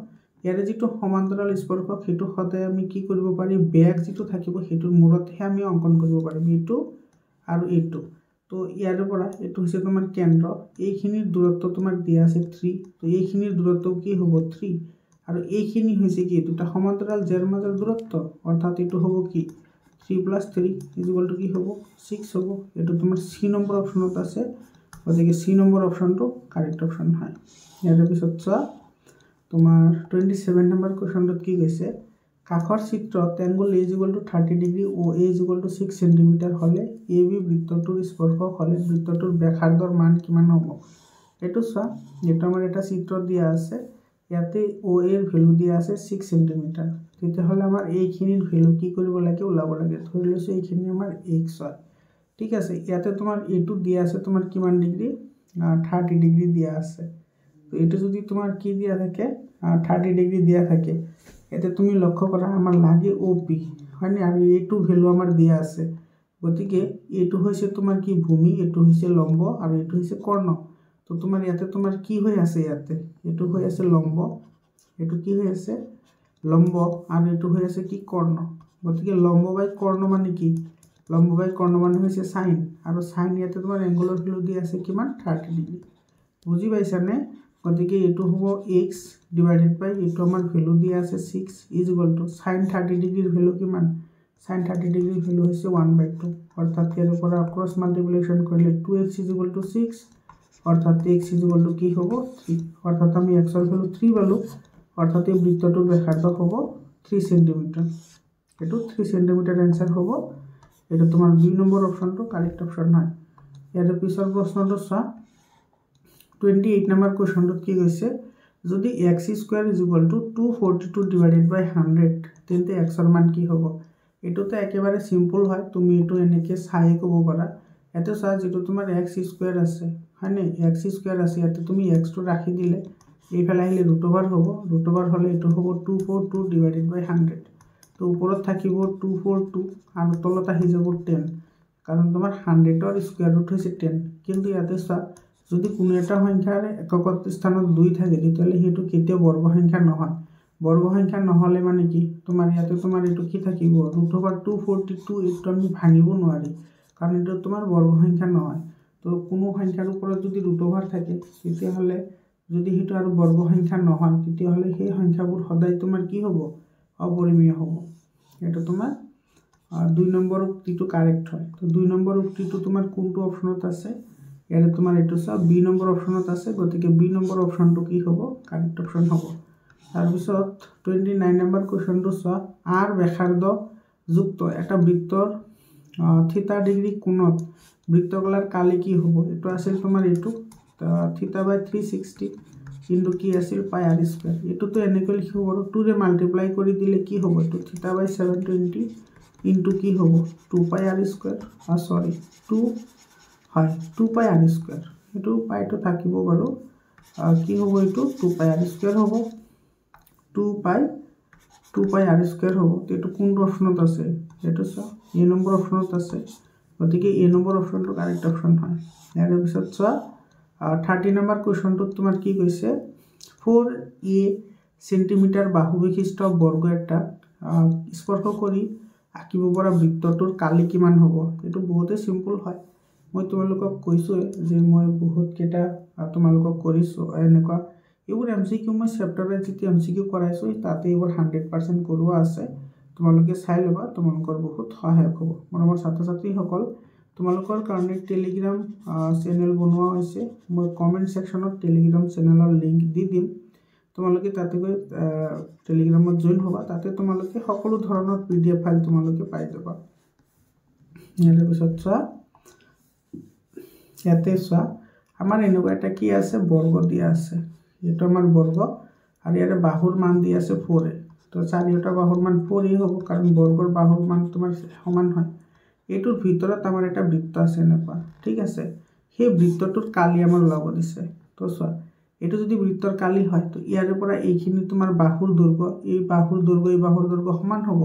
ইয়াৰে যিটো সমান্তৰাল স্পৰ্শক সেইটো সদায় আমি কি কৰিব পাৰি বেগ যিটো থাকিব সেইটোৰ মূৰতহে আমি অংকন কৰিব পাৰিম এইটো আৰু এইটো তো ইয়াৰে পৰা এইটো হৈছে তোমাৰ কেন্দ্ৰ এইখিনিৰ দূৰত্ব তোমাৰ দিয়া আছে 3 তো এইখিনিৰ দূৰত্ব কি হ'ব 3 আৰু এইখিনি হৈছে কি দুটা সমান্তৰাল যাৰ মাজৰ দূৰত্ব অৰ্থাৎ এইটো হ'ব কি 3 + 3 = কি হ'ব 6 হ'ব এইটো তোমাৰ সি নম্বৰ অপচনত আছে গতিকে সি নম্বৰ অপচনটো কাৰেক্ট অপচন হয় ইয়াৰ পিছত চোৱা তোমাৰ 27 নম্বৰ কোৱেশ্যনটোত কি কৈছে কাষৰ চিত্ৰত angle A = 30 degree O A = 6 centimetre হলে AB বৃত্তটোৰ স্পৰ্শক হলে বৃত্তটোৰ ব্যাসাৰ্ধৰ মান কিমান হ'ব এটো চোৱা যেটা আমাৰ এটা চিত্ৰ দিয়া আছে ইয়াতে OA এৰ ভ্যালু দিয়া আছে 6 সেন্টিমিটাৰ তেতিয়া হলে আমাৰ এইখিনিৰ ভ্যালু কি কৰিব লাগে ওলাব লাগে ধৰি লৈছো এইখিনি আমাৰ x হয় ঠিক আছে ইয়াতে তোমাৰ এটো দিয়া আছে তোমাৰ কিমান ডিগ্ৰী 30 ডিগ্ৰী দিয়া আছে তো এটো যদি তোমাৰ কি দিয়া থাকে 30 ডিগ্ৰী দিয়া থাকে এতে তুমি লক্ষ্য কৰা আমাৰ লাগে OP হয়নি আৰু এটো ভ্যালু আমাৰ দিয়া আছে গতিকে এটো হৈছে তোমাৰ কি ভূমি এটো হৈছে লম্ব আৰু এটো হৈছে কৰ্ণ তো তোমাৰ ইয়াতে তোমাৰ কি হৈ আছে ইয়াতে এটো হৈ আছে লম্ব এটো কি হৈ আছে লম্ব আৰু এটো হৈ আছে কি কৰ্ণ গতিকে লম্ব বাই কৰ্ণ মানে কি লম্ব বাই কৰ্ণ মানে হৈছে সাইন আৰু সাইন ইয়াতে তোমাৰ এংগলৰ ভ্যালু দিয়া আছে কিমান 30 ডিগ্ৰী বুজি পাইছানে গতিকে এটো হ'ব x ডিভাইডেড বাই এটো আমাৰ ভ্যালু দিয়া আছে 6 = sin 30 ডিগ্ৰীৰ ভ্যালু কিমান sin 30 ডিগ্ৰীৰ ভ্যালু হৈছে 1/2 অৰ্থাৎ ইয়াৰ পৰা ক্ৰস মাল্টিপ্লিকেশন কৰিলে 2x = 6 অর্থাৎ x = কি হ'ব 3 অর্থাৎ আমি x এর ভ্যালু 3 পালো অর্থাৎ এই বৃত্তটোৰ ব্যাসাৰ্ধ হ'ব 3 সেন্টিমিটাৰ এটো 3 সেন্টিমিটাৰ आंसर হ'ব এটা তোমাৰ 2 নম্বৰ অপচনটো কাৰেক্ট অপচন হয় ইয়াৰ পিছৰ প্ৰশ্নটো চোৱা 28 নম্বৰ কোৱেশ্যনটোত কি কৈছে যদি x² = 242 ডিভাইডেড বাই 100 তেন্তে x এর মান কি হ'ব এটোতে একেবাৰে সিম্পল হয় তুমি এটো এনেকে চাই ক'ব পাৰা এটো চা যেটো তোমাৰ x² আছে হয়নে x² আছে ইয়াতে তুমি x টো ৰাখি দিলে এইফালে আহিলে √ওভাৰ হ'ব √ওভাৰ হলে এটো হ'ব 242 ডিভাইডেড বাই 100 তো ওপৰত থাকিব 242 আৰু তলত আহি যাব 10 কাৰণ তোমাৰ 100 ৰ স্কয়াৰ ৰুট হৈছে 10 কিন্তু ইয়াতে চা যদি কোনো এটা সংখ্যাৰ একক স্থানত 2 থাকে তেতিয়ালে হেতু কেতিয়া বৰ্গ সংখ্যা নহয় বৰ্গ সংখ্যা নহলে মানে কি তোমাৰ ইয়াতে তোমাৰ এটো কি থাকিব √242 এটো আমি ভাঙিব নোৱাৰি কাৰণ এটো তোমাৰ বৰ্গ সংখ্যা নহয় তো কোনো সংখ্যাৰ ওপৰত যদি √ওভাৰ থাকে তেতিয়া হলে যদি হেতু আৰু বৰ্গ সংখ্যা নহয় তেতিয়া হলে সেই সংখ্যাবোৰ সদায় তোমাৰ কি হ'ব অপৰিমেয় হ'ব এটা তোমাৰ 2 নম্বৰ উক্তিটো কাৰেক্ট হয় তো 2 নম্বৰ উক্তিটো তোমাৰ কোনটো অপচনত আছে ইয়াৰে তোমাৰ এটো সব বি নম্বৰ অপচনত আছে গতিকে বি নম্বৰ অপচনটো কি হ'ব কাৰেক্ট অপচন হ'ব তাৰ পিছত 29 নম্বৰ কোৱেশ্যনটো চোৱা r ব্যাসাৰ্ধ যুক্ত এটা বৃত্তৰ থিটা ডিগ্ৰী কোণত বৃত্তকলাৰ কালি কি হ'ব এটো আছিল তোমাৰ এটো থিটা বাই 360 কিন্তু কি আছিল পাই r² এটো তো এনেকৈ লিখিব পাৰো 2 ৰে মাল্টিপ্লাই কৰি দিলে কি হ'ব এটো থিটা বাই 720 ইনটু কি হ'ব 2 পাই r² সরি 2 হয় 2 পাই r² এটো পাইটো থাকিব বাৰু কি হ'ব এটো 2 পাই r² হ'ব 2 পাই r² হ'ব এটো কোন অপচনত আছে এটো সা এ নম্বৰ অপচনত আছে গতিকে এ নম্বৰ অপচনটো কাৰেক্ট অপচন হয় ইয়াৰ পিছত চোৱা 30 নম্বৰ কোৱেশ্যনটো তোমাৰ কি কৈছে 4a সেন্টিমিটাৰ বাহু বিশিষ্ট বৰ্গ এটা স্পৰ্শ কৰি আঁকিব পৰা বৃত্তটোৰ কালি কিমান হ'ব এটো বহুতে সিম্পল হয় মই তোমালোকক কৈছো যে মই বহুত কেটা তোমালোকক কৰিছো এনেকুৱা এইবোৰ MCQ মই চেপ্টাৰৰ যেতিয়া MCQ কৰাইছো তাতে এইবোৰ 100% কৰোৱা আছে তোমালোকে চাই লবা তোমালোকৰ বহুত সহায়ক হ'ব মৰমৰ ছাত্ৰ-ছাত্ৰী সকল তোমালোকৰ কাৰণে টেলিগ্ৰাম চেনেল বনোৱা হৈছে মই কমেন্ট সেকশনত টেলিগ্ৰাম চেনেলৰ লিংক দি দিম তোমালোকে তাতে গৈ টেলিগ্ৰামত জয়েন হ'বা তাতে তোমালোকে সকলো ধৰণৰ PDF ফাইল তোমালোকে পাই যাবা ইয়াৰ পিছত চোৱা ইয়াতে চোৱা আমাৰ এনেকুৱা এটা কি আছে বৰ্গ দিয়া আছে এটো আমাৰ বৰ্গ আৰু ইয়াৰে বাহুৰ মান দিয়া আছে 4 তো তো চাৰিওটা বাহুৰ মান 4a হ'ব কাৰণ বৰ্গৰ বাহুৰ মান তোমাৰ সমান হয় এইটোৰ ভিতৰত আমাৰ এটা বৃত্ত আছে এনেকুৱা ঠিক আছে সেই বৃত্তটোৰ কালি আমাৰ ওলাব দিছে তো চোৱা এইটো যদি বৃত্তৰ কালি হয় তো ইয়াৰে পৰা এইখিনি তোমাৰ বাহুৰ দৈৰ্ঘ্য এই বাহুৰ দৈৰ্ঘ্য সমান হ'ব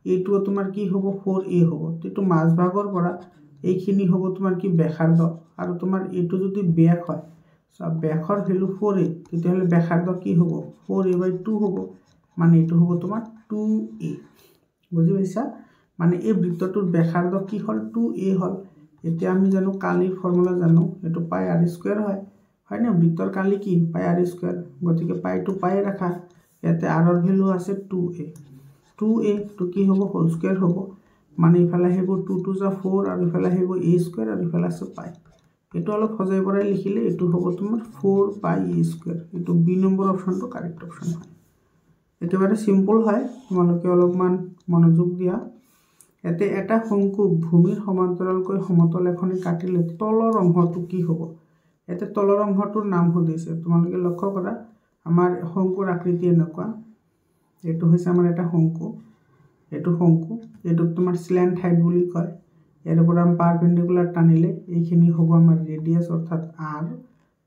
এইটো তোমাৰ কি হ'ব 4a হ'ব এইটো মাজভাগৰ পৰা এইখিনি হ'ব তোমাৰ কি ব্যাসাৰ্ধ আৰু তোমাৰ এইটো যদি ব্যাস হয় সো ব্যাসৰ ভ্যালু 4a তেতিয়াহ'লে ব্যাসাৰ্ধ কি হ'ব 4a/2 হ'ব মানে এইটো হ'ব তোমাৰ 2a বুজি পাইছা মানে এই বৃত্তটোৰ ব্যাসাৰ্ধ কি হ'ল 2a হ'ল এতিয়া আমি জানো কালিৰ ফৰ্মুলা জানো এটো পাই r² হয় না বৃত্তৰ কালি কি পাই r² গতিকে পাইটো পাই ৰাখা ইয়াতে r ৰ ভ্যালু আছে 2a তো কি হ'ব হোল স্কয়াৰ হ'ব মানে ইফালে হেব 2 2 যা 4 আৰু ইফালে হেব a² আৰু ইফালে আছে পাই এটো অলপ সজাই পৰাই লিখিলে এটো হ'ব তোমাৰ 4 পাই a² এটো বি নম্বৰ অপচনটো কাৰেক্ট অপচন হয় একেবাৰে সিম্পল হয় তোমালোকে অলপমান মনোযোগ দিয়া এতে এটা শংকু ভূমিৰ সমান্তৰালকৈ সমতল এখনে কাটিলে তলৰ অংশটো কি হ'ব এতে তলৰ অংশটোৰ নাম সুধিছে তোমালোকে লক্ষ্য কৰা আমাৰ শংকুৰ আকৃতি এনেকুৱা এটো হৈছে আমাৰ এটা শংকু এটো তোমাৰ স্ল্যান্ট হাইট বুলি কয় এৰ পৰা আমি পাৰপেন্ডিকুলাৰ টানিলে এইখিনি হ'ব আমাৰ ৰেডিয়াস অৰ্থাৎ r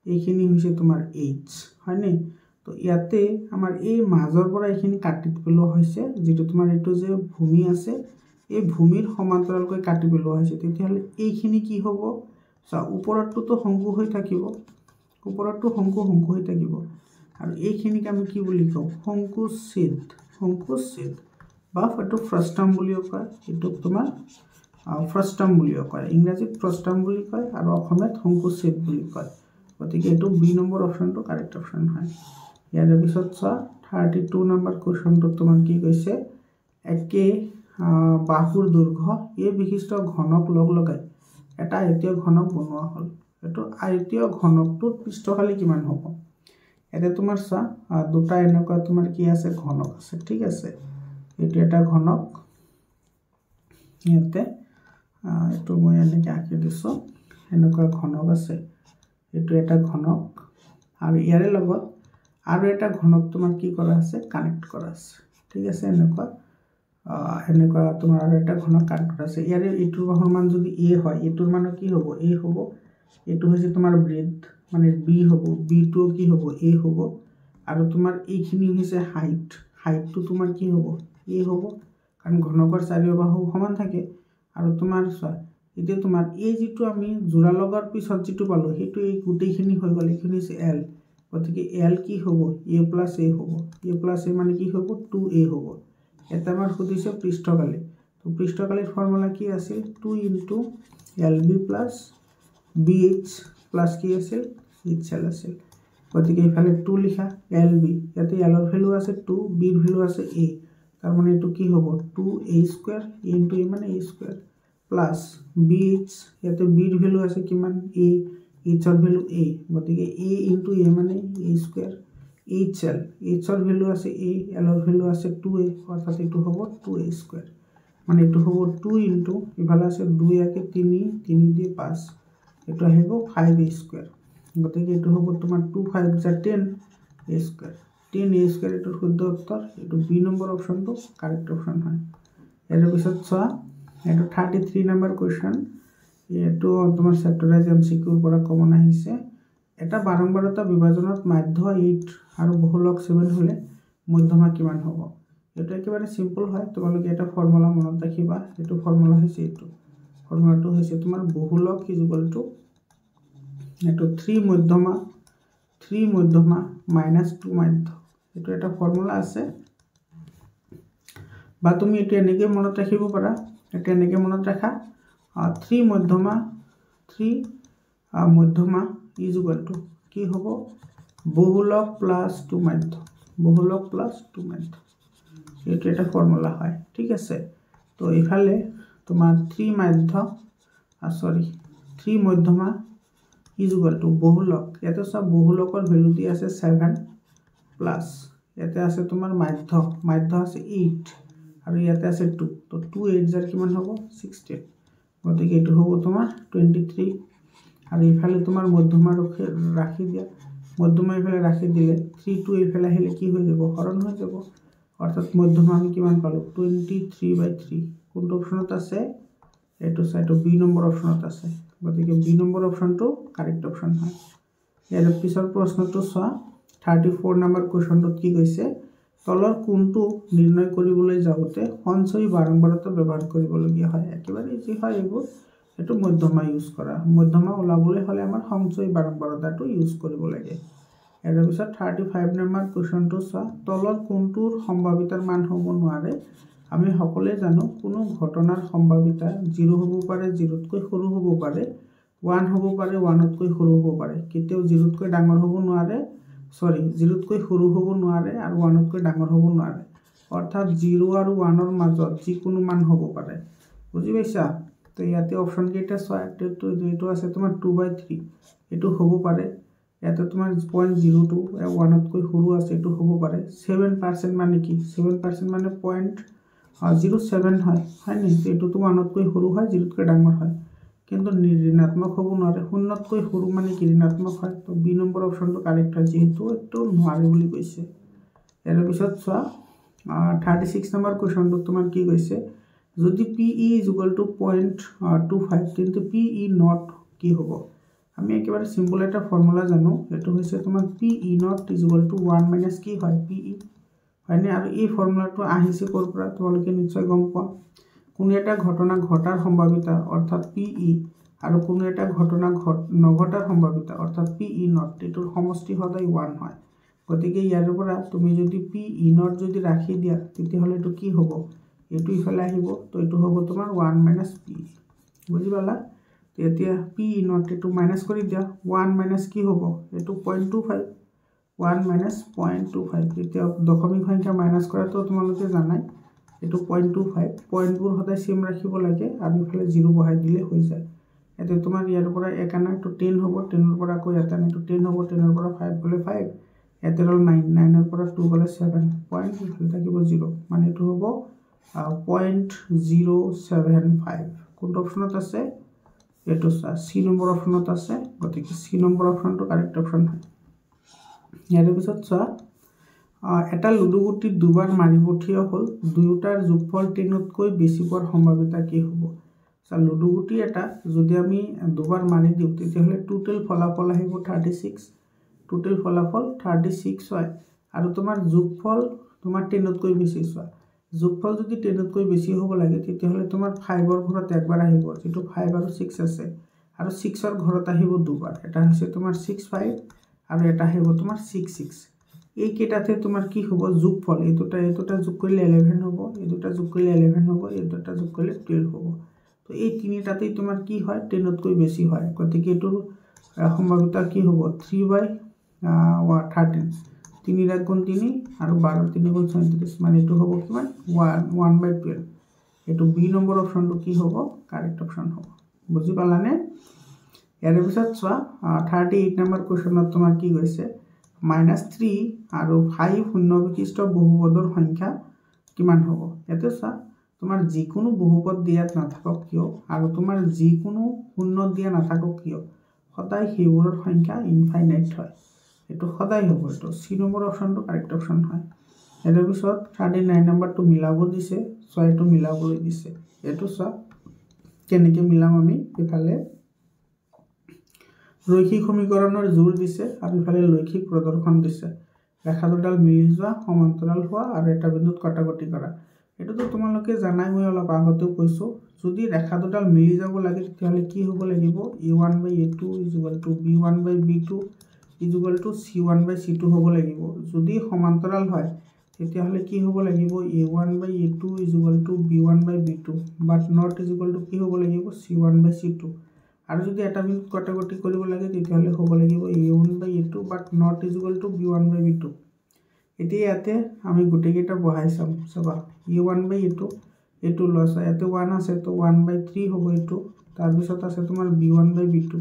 এইখিনি হৈছে তোমাৰ h হয় নে তো ইয়াতে আমাৰ এই মাজৰ পৰা এইখিনি কাটি পেলোৱা হৈছে যেটো তোমাৰ এটো যে ভূমি আছে এই ভূমিৰ সমান্তৰালকৈ কাটি পেলোৱা হৈছে তেতিয়াহলে এইখিনি কি হ'ব সা ওপৰটো তো শংকু হৈ থাকিব ওপৰটো শংকু হৈ থাকিব আৰু এইখিনিক আমি কি বুলি কওঁ শংকুচ্ছেদ বা ফটো ফ্ৰস্টাম বুলিও কয় এটো তোমাৰ ফ্ৰস্টাম বুলিও কয় ইংৰাজীত ফ্ৰস্টাম বুলি কয় আৰু অসমীয়াত শংকুচ্ছেদ বুলি কয় গতিকে এটো বি নম্বৰ অপচনটো কাৰেক্ট অপচন হয় ইয়াৰ পিছত চোৱা 32 নম্বৰ কোৱেশ্চনটো তোমাৰ কি কৈছে একে বাহুৰ দৈৰ্ঘ্য এই বিশিষ্ট ঘনক লগ লগাই এটা আয়তীয় ঘনক বনোৱা হ'ল এটো আয়তীয় ঘনকটোৰ পৃষ্ঠফালি কিমান হ'ব এতে তোমাৰ চা দুটা এনেকুৱা তোমাৰ কি আছে ঘনক আছে ঠিক আছে এটো এটা ঘনক ইয়াতে এটো মই এনেকৈ আঁকি দিছো এনেকুৱা ঘনক আছে এটো এটা ঘনক আৰু ইয়াৰে লগত আৰু এটা ঘনক তোমাৰ কি কৰা আছে কানেক্ট কৰা আছে ঠিক আছে এনেকুৱা তোমাৰ আৰু এটা ঘনক কানেক্ট কৰা আছে ইয়াৰে ইটোৰ বাহুৰ মান যদি a হয় ইটোৰ মান কি হ'ব a হ'ব এটো হৈছে তোমাৰ ব্ৰেডথ মানে b হ'ব b টো কি হ'ব a হ'ব আৰু তোমাৰ এইখিনি হৈছে হাইটটো তোমাৰ কি হ'ব a হ'ব কাৰণ ঘনকৰ চাৰিও বাহু সমান থাকে আৰু তোমাৰ এতিয়া তোমাৰ এই যেটো আমি জোৰা লগাৰ পিছত যেটো পালো হেতু এই গুটেইখিনি হৈ গ'ল এইখিনি হৈছে l গতিকে l কি হ'ব a + a হ'ব a + a মানে কি হ'ব 2a হ'ব এটা আমাৰ সুধিছে পৃষ্ঠকালি তো পৃষ্ঠকালিৰ ফৰ্মুলা কি আছিল 2 * lb + bh + কি আছিল hL আছিল গতিকে ইফালে 2 লিখা lb ইয়াতে l ৰ ভ্যালু আছে 2 b ৰ ভ্যালু আছে a তাৰ মানে এটো কি হ'ব 2a² a * a মানে a² প্লাস bh ইয়াতে b ৰ ভ্যালু আছে কিমান a h ৰ ভ্যালু a গতিকে a * a মানে a² hL h ৰ ভ্যালু আছে a l ৰ ভ্যালু আছে 2a অৰ্থাৎ এটো হ'ব 2a² মানে এটো হ'ব 2 * ইফালে আছে 2 একে 3 3 দিয়ে 5 এটো আহিব 5a² গতিকে এটো হ'ব তোমাৰ 2 5 যা 10 a² 10a² এটো শুদ্ধ উত্তৰ এটো বি নম্বৰ অপচনটো কাৰেক্ট অপচন হয় এৰ পিছত চোৱা এটো 33 নম্বৰ কোৱেশ্চন এটো তোমাৰ চ্যাপ্টাৰাইজ এমসিকিউৰ পৰা কমন আহিছে এটা বাৰম্বাৰতা বিভাজনত মাধ্য 8 আৰু বহুলক 7 হলে মধ্যমা কিমান হ'ব এটো একেবাৰে সিম্পল হয় তোমালোকে এটা ফৰ্মুলা মনত ৰাখিবা এটো ফৰ্মুলা হৈছে এটো ফৰ্মুলাটো হৈছে তোমাৰ বহুলক = এটো 3 মধ্যমা - 2 মাধ্য এটো এটা ফৰ্মুলা আছে বা তুমি এটো এনেকৈ মনত ৰাখিব পাৰা এটো এনেকৈ মনত ৰাখা 3 মধ্যমা = কি হ'ব বহুলক + 2 মাধ্য এটো এটা ফৰ্মুলা হয় ঠিক আছে তো ইফালে তোমাৰ 3 মধ্যমা = বহুলক ইয়াতে সব বহুলকৰ ভ্যালু দি আছে 7 প্লাস ইয়াতে আছে তোমাৰ মাধ্য আছে 8 আৰু ইয়াতে আছে 2 তো 2 8 যাৰ কিমান হ'ব 16 গতিকে এটো হ'ব তোমাৰ 23 আৰু ইফালে তোমাৰ মধ্যমা ৰাখি দিয়া মধ্যমা ইফালে ৰাখি দিলে 3 2 ইফালে আহিলে কি হৈ যাব হৰণ হৈ যাব অৰ্থাৎ মধ্যমা আমি কিমান পালো 23/3 কোনটো অপশনত আছে এটো সাইটো বি নম্বৰ অপশনত আছে গতিকে বি নম্বৰ অপশনটো কাৰেক্ট অপশন হয় ইয়াৰ পিছৰ প্ৰশ্নটো চোৱা 34 নম্বৰ কোৱেশ্চনটোত কি কৈছে তলৰ কোনটো নিৰ্ণয় কৰিবলৈ যাওতে সঞ্চয় বাৰম্বাৰতা ব্যৱহাৰ কৰিবলগীয়া হয় একেবাৰে ইজি হয় এইবোৰ এটো মধ্যমা ইউজ কৰা মধ্যমা ওলাবলৈ হলে আমাৰ সঞ্চয় বাৰম্বাৰতাটো ইউজ কৰিব লাগে ইয়াৰ পিছত 35 নম্বৰ কোৱেশ্চনটো চোৱা তলৰ কোনটোৰ সম্ভাৱিতাৰ মান হ'ব নোৱাৰে আমি সকলোৱে জানো কোনো ঘটনাৰ সম্ভাৱিতা 0 হ'ব পাৰে 0তকৈ সৰু হ'ব পাৰে 1 হ'ব পাৰে 1তকৈ সৰু হ'ব পাৰে কেতিয়াও 0তকৈ ডাঙৰ হ'ব নোৱাৰে সৰি 0তকৈ সৰু হ'ব নোৱাৰে আৰু 1তকৈ ডাঙৰ হ'ব নোৱাৰে অৰ্থাৎ 0 আৰু 1ৰ মাজত যিকোনো মান হ'ব পাৰে বুজি পাইছা তো ইয়াতে অপশন কেইটা চোৱা এইটো আছে তোমাৰ 2/3 এটো হ'ব পাৰে ইয়াতে তোমাৰ 0.02 1তকৈ সৰু আছে এটো হ'ব পাৰে 7% মানে কি 7% মানে 0.07 হয় হয়নি এটো তো 1তকৈ সৰু হয় 0তকৈ ডাঙৰ হয় কিন্তু ঋণাত্মক হ'ব নোৱাৰে 0তকৈ সৰু মানে কি ঋণাত্মক হয় তো বি নম্বৰ অপশনটো কাৰেক্ট হয় যেহেতু এটো নোৱাৰে বুলি কৈছে এৰ পিছত চোৱা 36 নম্বৰ কোৱেশ্চনটো তোমাৰ কি কৈছে যদি PE = 0.25 কিন্তু PE নট কি হ'ব আমি একেবাৰে সিম্পল এটা ফৰ্মুলা জানো এটো হৈছে তোমাৰ PE নট = 1 - কি হয় PE হয়নে আৰু এই ফৰ্মুলাটো আহিছে কৰ পৰা তোমালোকে নিশ্চয় গম পোৱা কোনো এটা ঘটনা ঘটাৰ সম্ভাৱিতা অৰ্থাৎ PE আৰু কোনো এটা ঘটনা নঘটাৰ সম্ভাৱিতা অৰ্থাৎ PE নট এটোৰ সমষ্টি সদায় 1 হয় গতিকে ইয়াৰ পৰা তুমি যদি PE নট যদি ৰাখি দিয়া তেতিয়াহলে এটো কি হ'ব এটো ইফালে আহিব তো এটো হ'ব তোমাৰ 1 - PE বুজি পালা এতিয়া PE নট এটো মাইনাস কৰি দিয়া 1 - কি হ'ব এটো 0.25 1 - 0.25 এতিয়া দশমিক সংখ্যা মাইনাস কৰাটো তোমালোকে জানাই এটো 0.25 পয়েন্টবোৰ সদায় সেম ৰাখিব লাগে আৰু ইফালে 0 বহাই দিলে হৈ যায় এতে তোমাৰ ইয়াৰ পৰা 1 আনা তো 10 হ'ব 10 ৰ পৰা কৈ এটা তো 10 হ'ব 10 ৰ পৰা 5 গলে 5 এতে ৰল 9 9 ৰ পৰা 2 গলে 7 পয়েন্ট ইফালে থাকিব 0 মানে এটো হ'ব 0.075 কোনটো অপশনত আছে এটো সি নম্বৰ অপশনত আছে গতিকে সি নম্বৰ অপশনটো কাৰেক্ট অপশন হয় ইয়াৰ পিছত চোৱা এটা লুডু গুটি দুবাৰ মাৰি পঠিয়া হল দুয়োটাৰ যোগফল 10তকৈ বেছি পোৱাৰ সম্ভাৱিতা কি হ'ব লুডু গুটি এটা যদি আমি দুবাৰ মাৰি দিও তেতিয়াহলে টোটাল ফলাফল আহিব 36 টোটাল ফলাফল 36 হয় আৰু তোমাৰ যোগফল তোমাৰ 10তকৈ বেছি চোৱা যোগফল যদি 10তকৈ বেছি হ'ব লাগে তেতিয়াহলে তোমাৰ 5ৰ ঘৰত একবাৰ আহিব যেটো 5 আৰু 6 আছে আৰু 6ৰ ঘৰত আহিব দুবাৰ এটা হৈছে তোমাৰ 6 5 আৰু এটা আহিব তোমাৰ 6 6 এই কেটাতে তোমাৰ কি হ'ব যোগফল এই দুটা যোগ কৰিলে 11 হ'ব এই দুটা যোগ কৰিলে 11 হ'ব এই দুটা যোগ কৰিলে 12 হ'ব তো এই তিনিটাতেই তোমাৰ কি হয় 10তকৈ বেছি হয় গতিকে এটোৰ সম্ভাৱিতা কি হ'ব 3/13 3 * 3 আৰু 12 3 * 37 মানে এটো হ'ব কিমান 1/12 এটো বি নম্বৰ অপশনটো কি হ'ব কাৰেক্ট অপশন হ'ব বুজি পালানে ইয়াৰ পিছত চোৱা 38 নম্বৰ কোৱেশ্চনত তোমাৰ কি কৈছে -3 আৰু 5 শূন্য বিশিষ্ট বহুপদৰ সংখ্যা কিমান হ'ব এতে চোৱা তোমাৰ যিকোনো বহুপদ দিয়াত নাথাকক কিয় আৰু তোমাৰ যিকোনো শূন্য দিয়া নাথাকক কিয় সদায় হেবোৰৰ সংখ্যা ইনফাইনাইট হয় এটো সদায় হ'ব এটো সি নম্বৰ অপশনটো কাৰেক্ট অপশন হয় এৰ পিছত 39 নম্বৰটো মিলাব দিছে ছয়টো মিলাবলৈ দিছে এটো চোৱা কেনেকৈ মিলাম আমি ইফালে ৰৈখিক সমীকৰণৰ জোৰ দিছে আৰু ইফালে লৈখিক প্ৰদৰ্শন দিছে ৰেখা দুডাল মিলি যোৱা সমান্তৰাল হোৱা আৰু এটা বিন্দুত কটাকটি কৰা এটোতো তোমালোকে জানাই মই অলপ আগতেও কৈছো যদি ৰেখা দুডাল মিলি যাব লাগে তেতিয়াহলে কি হ'ব লাগিব a1/a2 = b1/b2 = c1/c2 হ'ব লাগিব যদি সমান্তৰাল হয় তেতিয়াহলে কি হ'ব লাগিব a1/a2 = b1/b2 বাট নট কি হ'ব লাগিব c1/c2 আৰু যদি এটা বিন্দুত কটাকটি কৰিব লাগে তেতিয়াহলে হ'ব লাগিব a1/a2 বাট নট b1/b2 এতিয়া ইয়াতে আমি গুটেকেটা বহাই চাম সবা a1/a2 এটো লস ইয়াতে 1 আছে তো 1/3 হ'ব এটো তাৰ পিছত আছে তোমাৰ b1/b2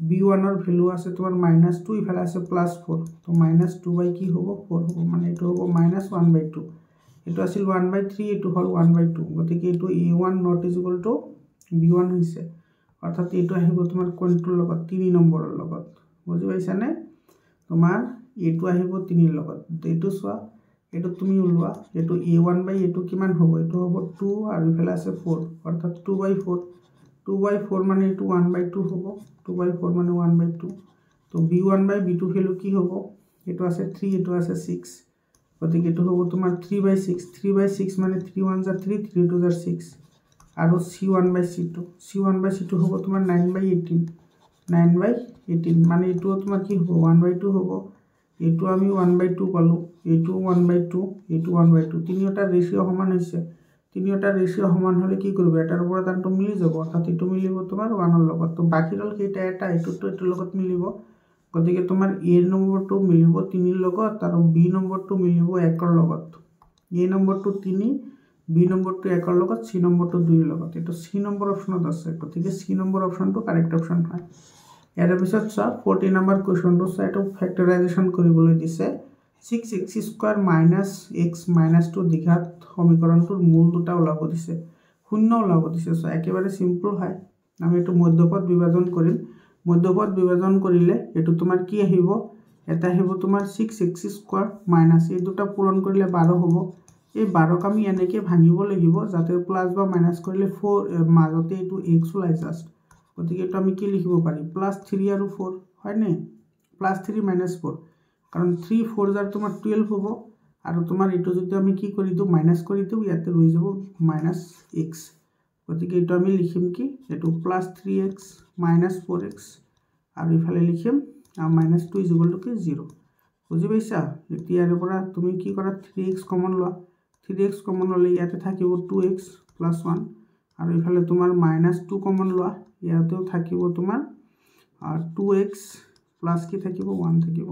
b1 ৰ ভ্যালু আছে তোমাৰ -2 ইফালে আছে +4 তো -2 কি হ'ব 4 হ'ব মানে এটো হ'ব -1/2 এটো আছিল 1/3 এটো হল 1/2 গতিকে এটো a1 not b1 হৈছে অৰ্থাৎ এটো আহিব তোমাৰ কোনটোৰ লগত 3 নম্বৰৰ লগত বুজি পাইছানে তোমাৰ এটো আহিব 3 ৰ লগত এটো চোৱা এইটো তুমি ওলোৱা এইটো a1/a2 কিমান হ'ব এইটো হ'ব 2 আৰু ইফালে আছে 4 অৰ্থাৎ 2/4 2/4 মানে এইটো 1/2 হ'ব 2/4 মানে 1/2 তো b1/b2 ভ্যালু কি হ'ব এইটো আছে 3 এইটো আছে 6 গতিকে এইটো হ'ব তোমাৰ 3/6 3/6 মানে 3 1 যা 3 3 2 যা 6 আৰু c1/c2 হ'ব তোমাৰ 9/18 9/18 মানে এইটো তোমাৰ কি হ'ব 1/2 হ'ব এইটো আমি 1/2 পালো এইটো 1/2 এইটো 1/2 তিনিটা ৰেশিও সমান হৈছে তিনিটা ৰেশিও সমান হলে কি কৰিব এটাৰ ওপৰত আনটো মিলি যাব অৰ্থাৎ এইটো মিলিব তোমাৰ 1 ৰ লগত তো বাকি ৰল কেইটা এটা এইটোটো এটোৰ লগত মিলিব গতিকে তোমাৰ a নম্বৰটো মিলিব 3 ৰ লগত আৰু b নম্বৰটো মিলিব 1 ৰ লগত a নম্বৰটো 3 b নম্বৰটো 1 ৰ লগত c নম্বৰটো 2 ৰ লগত এটো c নম্বৰ অপচনত আছে গতিকে c নম্বৰ অপচনটো কাৰেক্ট অপচন হয় ইয়াৰ পিছত চা 40 নম্বৰ কোৱেশ্চনটো চাইটো ফ্যাক্টৰাইজেচন কৰিবলৈ দিছে 6x² - x - 2 দ্বিঘাত সমীকৰণটোৰ মূল দুটা ওলাব দিছে শূন্য ওলাব দিছে সো একেবাৰে সিম্পল হয় আমি এটো মধ্যপদ বিভাজন কৰিম মধ্যপদ বিভাজন কৰিলে এটো তোমাৰ কি আহিব এটা আহিব তোমাৰ 6x² - এই দুটা পূৰণ কৰিলে 12 হ'ব এই 12 ক আমি এনেকৈ ভাঙিব লাগিব যাতে প্লাস বা মাইনাস কৰিলে 4 মাজতে এটো x ওলাই জাস্ট গতিকে এটো আমি কি লিখিব পাৰি +3 আৰু 4 হয় নে +3 - 4 কারণ 3 4 যার তোমার 12 হবো আর তোমার এটো যদি আমি কি করি দিও মাইনাস করি দিও ইয়াতে রয়ে যাব -x গতিকে এটো আমি লিখিম কি এটো +3x - 4x আর ইফালে লিখিম -2 = কি 0 বুঝি পাইছা এতিয়াৰ পৰা তুমি কি কৰা 3x কমন লোৱা 3x কমন ললে ইয়াতে থাকিব 2x + 1 আৰ ইফালে তোমাৰ -2 কমন লোৱা ইয়াতেও থাকিব তোমাৰ 2x প্লাস কি থাকিব 1 থাকিব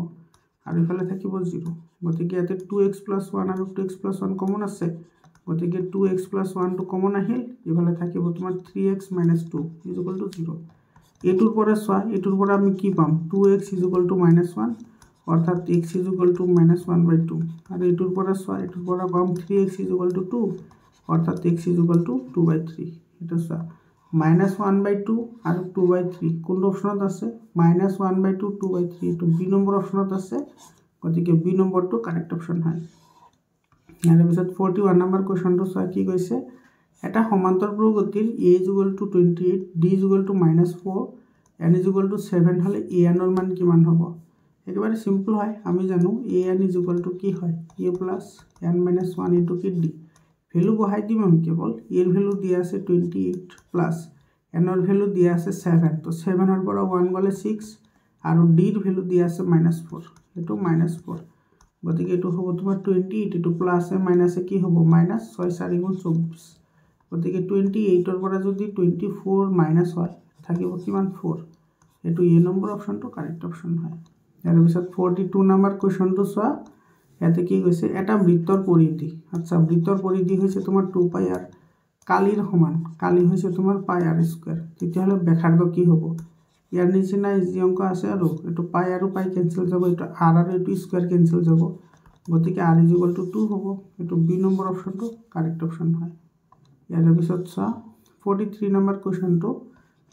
আৰ ইফালে থাকিব 0 গতিকে ইয়াতে 2x + 1 আৰু 2x + 1 কমন আছে গতিকে 2x + 1 টো কমন আহিল ইফালে থাকিব তোমাৰ 3x - 2 = 0 এটোৰ পৰা সোৱা এটোৰ পৰা আমি কি পাম 2x = -1 অৰ্থাৎ x = -1/2 আৰু এটোৰ পৰা সোৱা এটোৰ পৰা পাম 3x = 2 অৰ্থাৎ x = 2/3 এটা সোৱা -1/2 আৰু 2/3 কোন অপচনত আছে -1/2 2/3 এটো বি নম্বৰ অপচনত আছে গতিকে বি নম্বৰটো কাৰেক্ট অপশন হয় ইয়াৰ পিছত 41 নম্বৰ কোৱেশ্চনটো চোৱা কি কৈছে এটা সমান্তৰ গতিৰ a = 28 d = -4 n = 7 হলে an ৰ মান কিমান হ'ব একেবাৰে সিম্পল হয় আমি জানো an = কি হয় a + n - 1 * কি d ভ্যালু বহাই দিম আমি কেবল এর ভ্যালু দিয়া আছে 28 প্লাস n ৰ ভ্যালু দিয়া আছে 7 তো 7 ৰ পৰা 1 গলে 6 আৰু d ৰ ভ্যালু দিয়া আছে -4 এটো -4 গতিকে এটো হ'ব তোমাৰ 28 এটো প্লাসে মাইনাসে কি হ'ব -6 4 * 24 গতিকে 28 ৰ পৰা যদি 24 মাইনাস হয় থাকিব কিমান 4 এটো এ নম্বৰ অপচনটো কাৰেক্ট অপচন হয় ইয়াৰ পিছত 42 নম্বৰ কোৱেশ্চনটো চোৱা ইয়াতে কি কৈছে এটা বৃত্তৰ পৰিধি আচ্ছা বৃত্তৰ পৰিধি হৈছে তোমাৰ 2πr কালিৰ সমান কালি হৈছে তোমাৰ πr², তেতিয়াহলে ব্যাসাৰ্ধ কি হ'ব ইয়াৰ নিচিনা যি অংক আছে আৰু এটো পাই আৰু পাই ক্যান্সেল যাব এটো r আৰু এটো স্কয়ার ক্যান্সেল যাব গতিকে r = 2 হ'ব এটো বি নম্বৰ অপচনটো কাৰেক্ট অপচন হয় ইয়াৰ পিছত চোৱা 43 নম্বৰ কোৱেশ্চনটো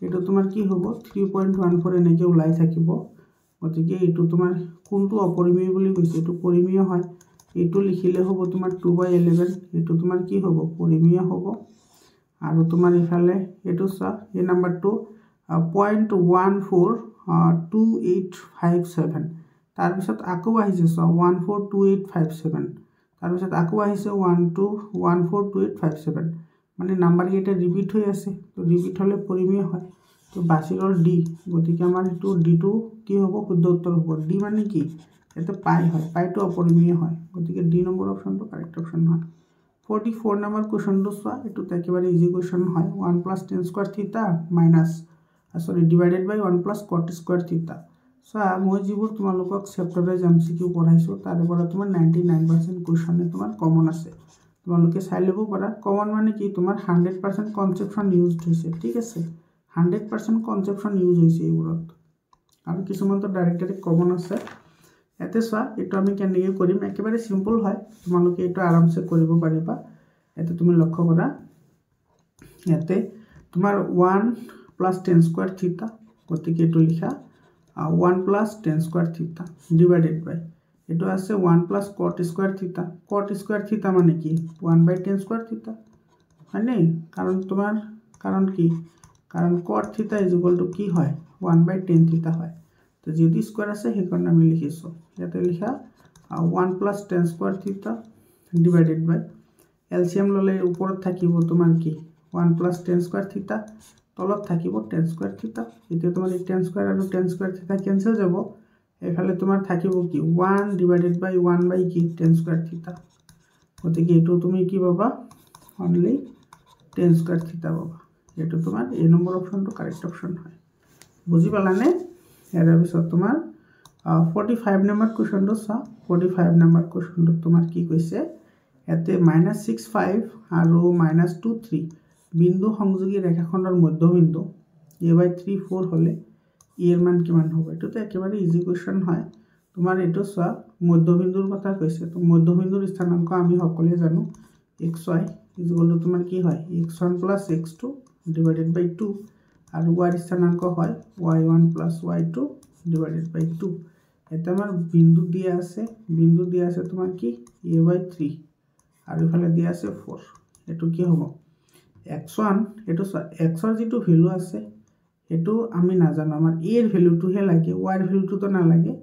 এটো তোমাৰ কি হ'ব 3.14 এনেকৈ ওলাই থাকিব গতিকে এটো তোমাৰ কোনটো অপৰিমেয় বুলি কৈছে এটো পৰিমেয় হয় এটো লিখিলে হ'ব তোমাৰ 2/11 এটো তোমাৰ কি হ'ব পৰিমেয় হ'ব আৰু তোমাৰ ইফালে এটো চা এই নাম্বাৰটো 0.142857 তাৰ পিছত আকৌ আহিছে চা 142857 তাৰ পিছত আকৌ আহিছে 12142857 মানে নাম্বাৰ কেইটা ৰিপিট হৈ আছে তো ৰিপিট হলে পৰিমেয় হয় তো বাছি ৰল ডি গতিকে আমাৰ এটো ডি টো কি হ'ব শুদ্ধ উত্তৰ হ'ব ডি মানে কি এটা পাই হয় পাইটো অপৰিমেয় হয় গতিকে ডি নম্বৰ অপচনটো কাৰেক্ট অপচন হয় 44 নম্বৰ কোৱেশ্চনটো চোৱা এটো একেবাৰে ইজি কোৱেশ্চন হয় 1 + tan² থিটা ডিভাইডেড বাই 1 + cot² থিটা চোৱা মই যিবোৰ তোমালোকক চেপ্টাৰ ওয়াইজ এমসিকিউ পঢ়াইছো তাৰে পৰা তোমাৰ 99% কোৱেশ্চনে তোমাৰ কমন আছে তোমালোকে চাই লব পাৰা কমন মানে কি তোমাৰ 100% কনসেপচন ইউজড হৈছে ঠিক আছে 100% কনসেপচন ইউজ হৈছে এইবোৰত আৰু কিছুমানটো ডাইৰেক্ট কমন আছে এতে চোৱা এটো আমি কেনেকৈ কৰিম একেবাৰে সিম্পল হয় তোমালোকে এটো আৰামসে কৰিব পাৰিবা এতে তুমি লক্ষ্য কৰা এতে তোমাৰ 1 + tan² থিটা গতিকে এটো লিখা 1 + tan² থিটা ডিভাইডেড বাই এইটো আছে 1 প্লাছ কট স্কোয়াৰ থিটা। কট স্কোয়াৰ থিটা মানে কি 1/10 স্কোয়াৰ থিটা হয়নে? কাৰণ কি কাৰণ কট থিটা ইজ ইকুয়াল টু কি হয় 1/10 থিটা হয়। তো যেহেতু স্কোয়ার আছে সেইকাৰণে আমি লিখিছো ইয়াতে লিখা 1 প্লাছ 10 স্কোয়াৰ থিটা ডিভাইডেড বাই এলসিএম ললে ওপৰত থাকিব তোমাৰ কি 1 প্লাছ 10 স্কোয়াৰ থিটা তলত থাকিব 10 স্কোয়াৰ থিটা। এতিয়া তোমাৰ 10 স্কোয়াৰ আৰু 10 স্কোয়াৰ থিটা কেনসেল যাব, এফালে তোমাৰ থাকিব কি 1 ডিভাইডেড বাই 1 বাই কি 10 স্কোয়াৰ থিটা। গতিকে এইটো তুমি কি পাবা অনলি 10 স্কোয়াৰ থিটা পাবা। এইটো তোমাৰ এ নম্বৰ অপশনটো কাৰেক্ট অপশন হয়। বুজি পালানে? ইয়াৰ পিছত তোমাৰ 45 নম্বৰ কোৱেশ্চনটো চা। 45 নম্বৰ কোৱেশ্চনটো তোমাৰ কি কৈছে ইয়াতে -65 আৰু -23 বিন্দু সংযোগী ৰেখাখণ্ডৰ মধ্যবিন্দু a/3 4 হলে এৰ মান কিমান হ'ব? এটোতো একেবাৰে ইজি কোৱেশ্চন হয়। তোমাৰ এটো চোৱা মধ্যবিন্দুৰ কথা কৈছে। তো মধ্যবিন্দুৰ স্থানাংক আমি সকলোৱে জানো xy ইকুয়াল টু তোমাৰ কি হয় x1 + x2 ডিভাইডেড বাই 2 আৰু y স্থানাংক হয় y1 + y2 ডিভাইডেড বাই 2। এটা আমাৰ বিন্দু দিয়া আছে তোমাৰ কি a/3 আৰু ইফালে দিয়া আছে 4। এটো কি হ'ব x1 এটো x ৰ যেটো ভ্যালু আছে এটো আমি নাজানো, আমাৰ a এৰ ভ্যালুটোহে লাগে, y এৰ ভ্যালুটো না লাগে।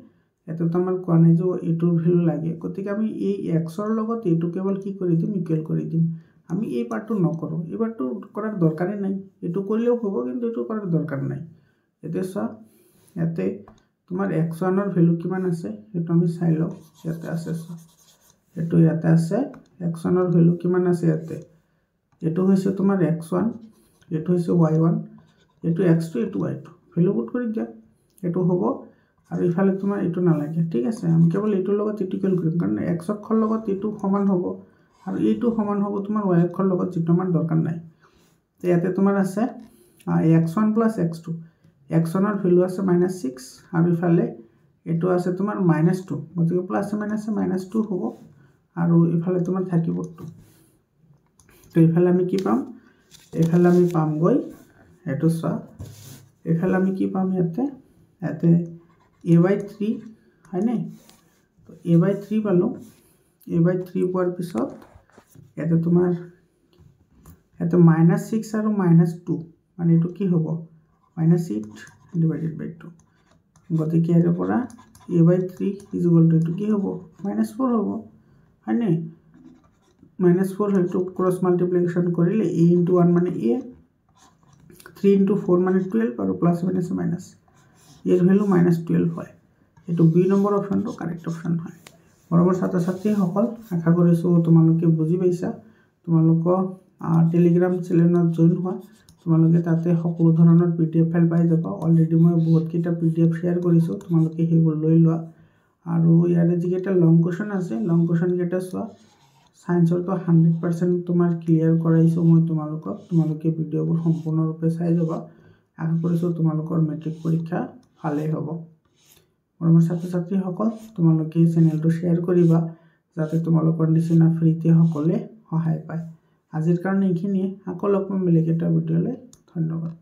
এটো তো আমাৰ কোৱা নাই যে এটোৰ ভ্যালু লাগে। গতিকে আমি এই x ৰ লগত এটো কেৱল কি কৰি দিম ইকুৱেল কৰি দিম। আমি এই পাৰ্টটো নকৰো, এই পাৰ্টটো কৰাৰ দৰকাৰে নাই। এটো কৰিলেও হ'ব কিন্তু এটো কৰাৰ দৰকাৰ নাই। এতে চোৱা ইয়াতে তোমাৰ x1 ৰ ভ্যালু কিমান আছে এটো আমি চাই লও। ইয়াতে আছে চোৱা এটো ইয়াতে আছে x1 ৰ ভ্যালু কিমান আছে ইয়াতে এটো হৈছে তোমাৰ x1 এটো হৈছে y1 এটো x2 এটো y2 ভ্যালু পুট কৰি দিয়া এটো হ'ব। আৰু ইফালে তোমাৰ এটো না লাগে, ঠিক আছে। আমি কেৱল এটোৰ লগত এটো ইকুৱেল কৰিম কাৰণ x অক্ষৰ লগত এটো সমান হ'ব আৰু এটো সমান হ'ব তোমাৰ y অক্ষৰ লগত, যেটো আমাৰ দৰকাৰ নাই। তো ইয়াতে তোমাৰ আছে x1 + x2 x1 ৰ ভ্যালু আছে -6 আৰু ইফালে এটো আছে তোমাৰ -2 গতিকে প্লাস মাইনাসে -2 হ'ব আৰু ইফালে তোমাৰ থাকিব 2। তো ইফালে আমি কি পাম এফালে আমি পাম গৈ এটো চোৱা এফালে আমি কি পাম ইয়াতে a/3 হয় নাই। তো a/3 পালো, a/3 পোৱাৰ পিছত ইয়াতে তোমাৰ ইয়াতে -6 আৰু -2 মানে এটো কি হ'ব -8 ডিভাইডেড বাই 2। গতিকে এর পৰা a/3 ইকুয়াল টু এটো কি হ'ব -4 হ'ব হয় নাই। -4 হয়তো ক্রস মাল্টিপ্লিকেশন কৰিলে a * 1 মানে a 3 * 4 মানে 12 আৰু প্লাস মাইনাসে মাইনাস এৰ ভ্যালু -12 হয়। এটো বি নম্বৰ অপশনটো কাৰেক্ট অপশন হয়। বৰাবৰ ছাত্ৰ-ছাত্ৰী সকল আশা কৰিছো তোমালোকে বুজি পাইছা। তোমালোকক টেলিগ্ৰাম চ্যানেলত জয়েন হোৱা, তোমালোকে তাতে সকলো ধৰণৰ পিডিএফ ফাইল পাই যাবা। অলৰেডি মই বহুত কিটা পিডিএফ শেয়াৰ কৰিছো, তোমালোকে সেইবোৰ লৈ লোৱা। আৰু ইয়াৰে যিকেইটা লং কোৱেশ্চন আছে লং কোৱেশ্চন কেইটা চোৱা। সায়েন্সৰ তো 100% তোমাৰ ক্লিয়াৰ কৰাইছো মই তোমালোকে ভিডিঅ'বোৰ সম্পূৰ্ণৰূপে চাই যাবা। আশা কৰিছো তোমালোকৰ মেট্ৰিক পৰীক্ষা ভালেই হ'ব। মোৰ ছাত্ৰ-ছাত্ৰী সকল তোমালোকে চেনেলটো শেয়াৰ কৰিবা যাতে তোমালোকৰ নিচিনা ফ্ৰীতে সকলে সহায় পায়। আজিৰ কাৰণে এইখিনিয়ে, আকৌ লগ পাম বেলেগ এটা ভিডিঅ'লৈ। ধন্যবাদ।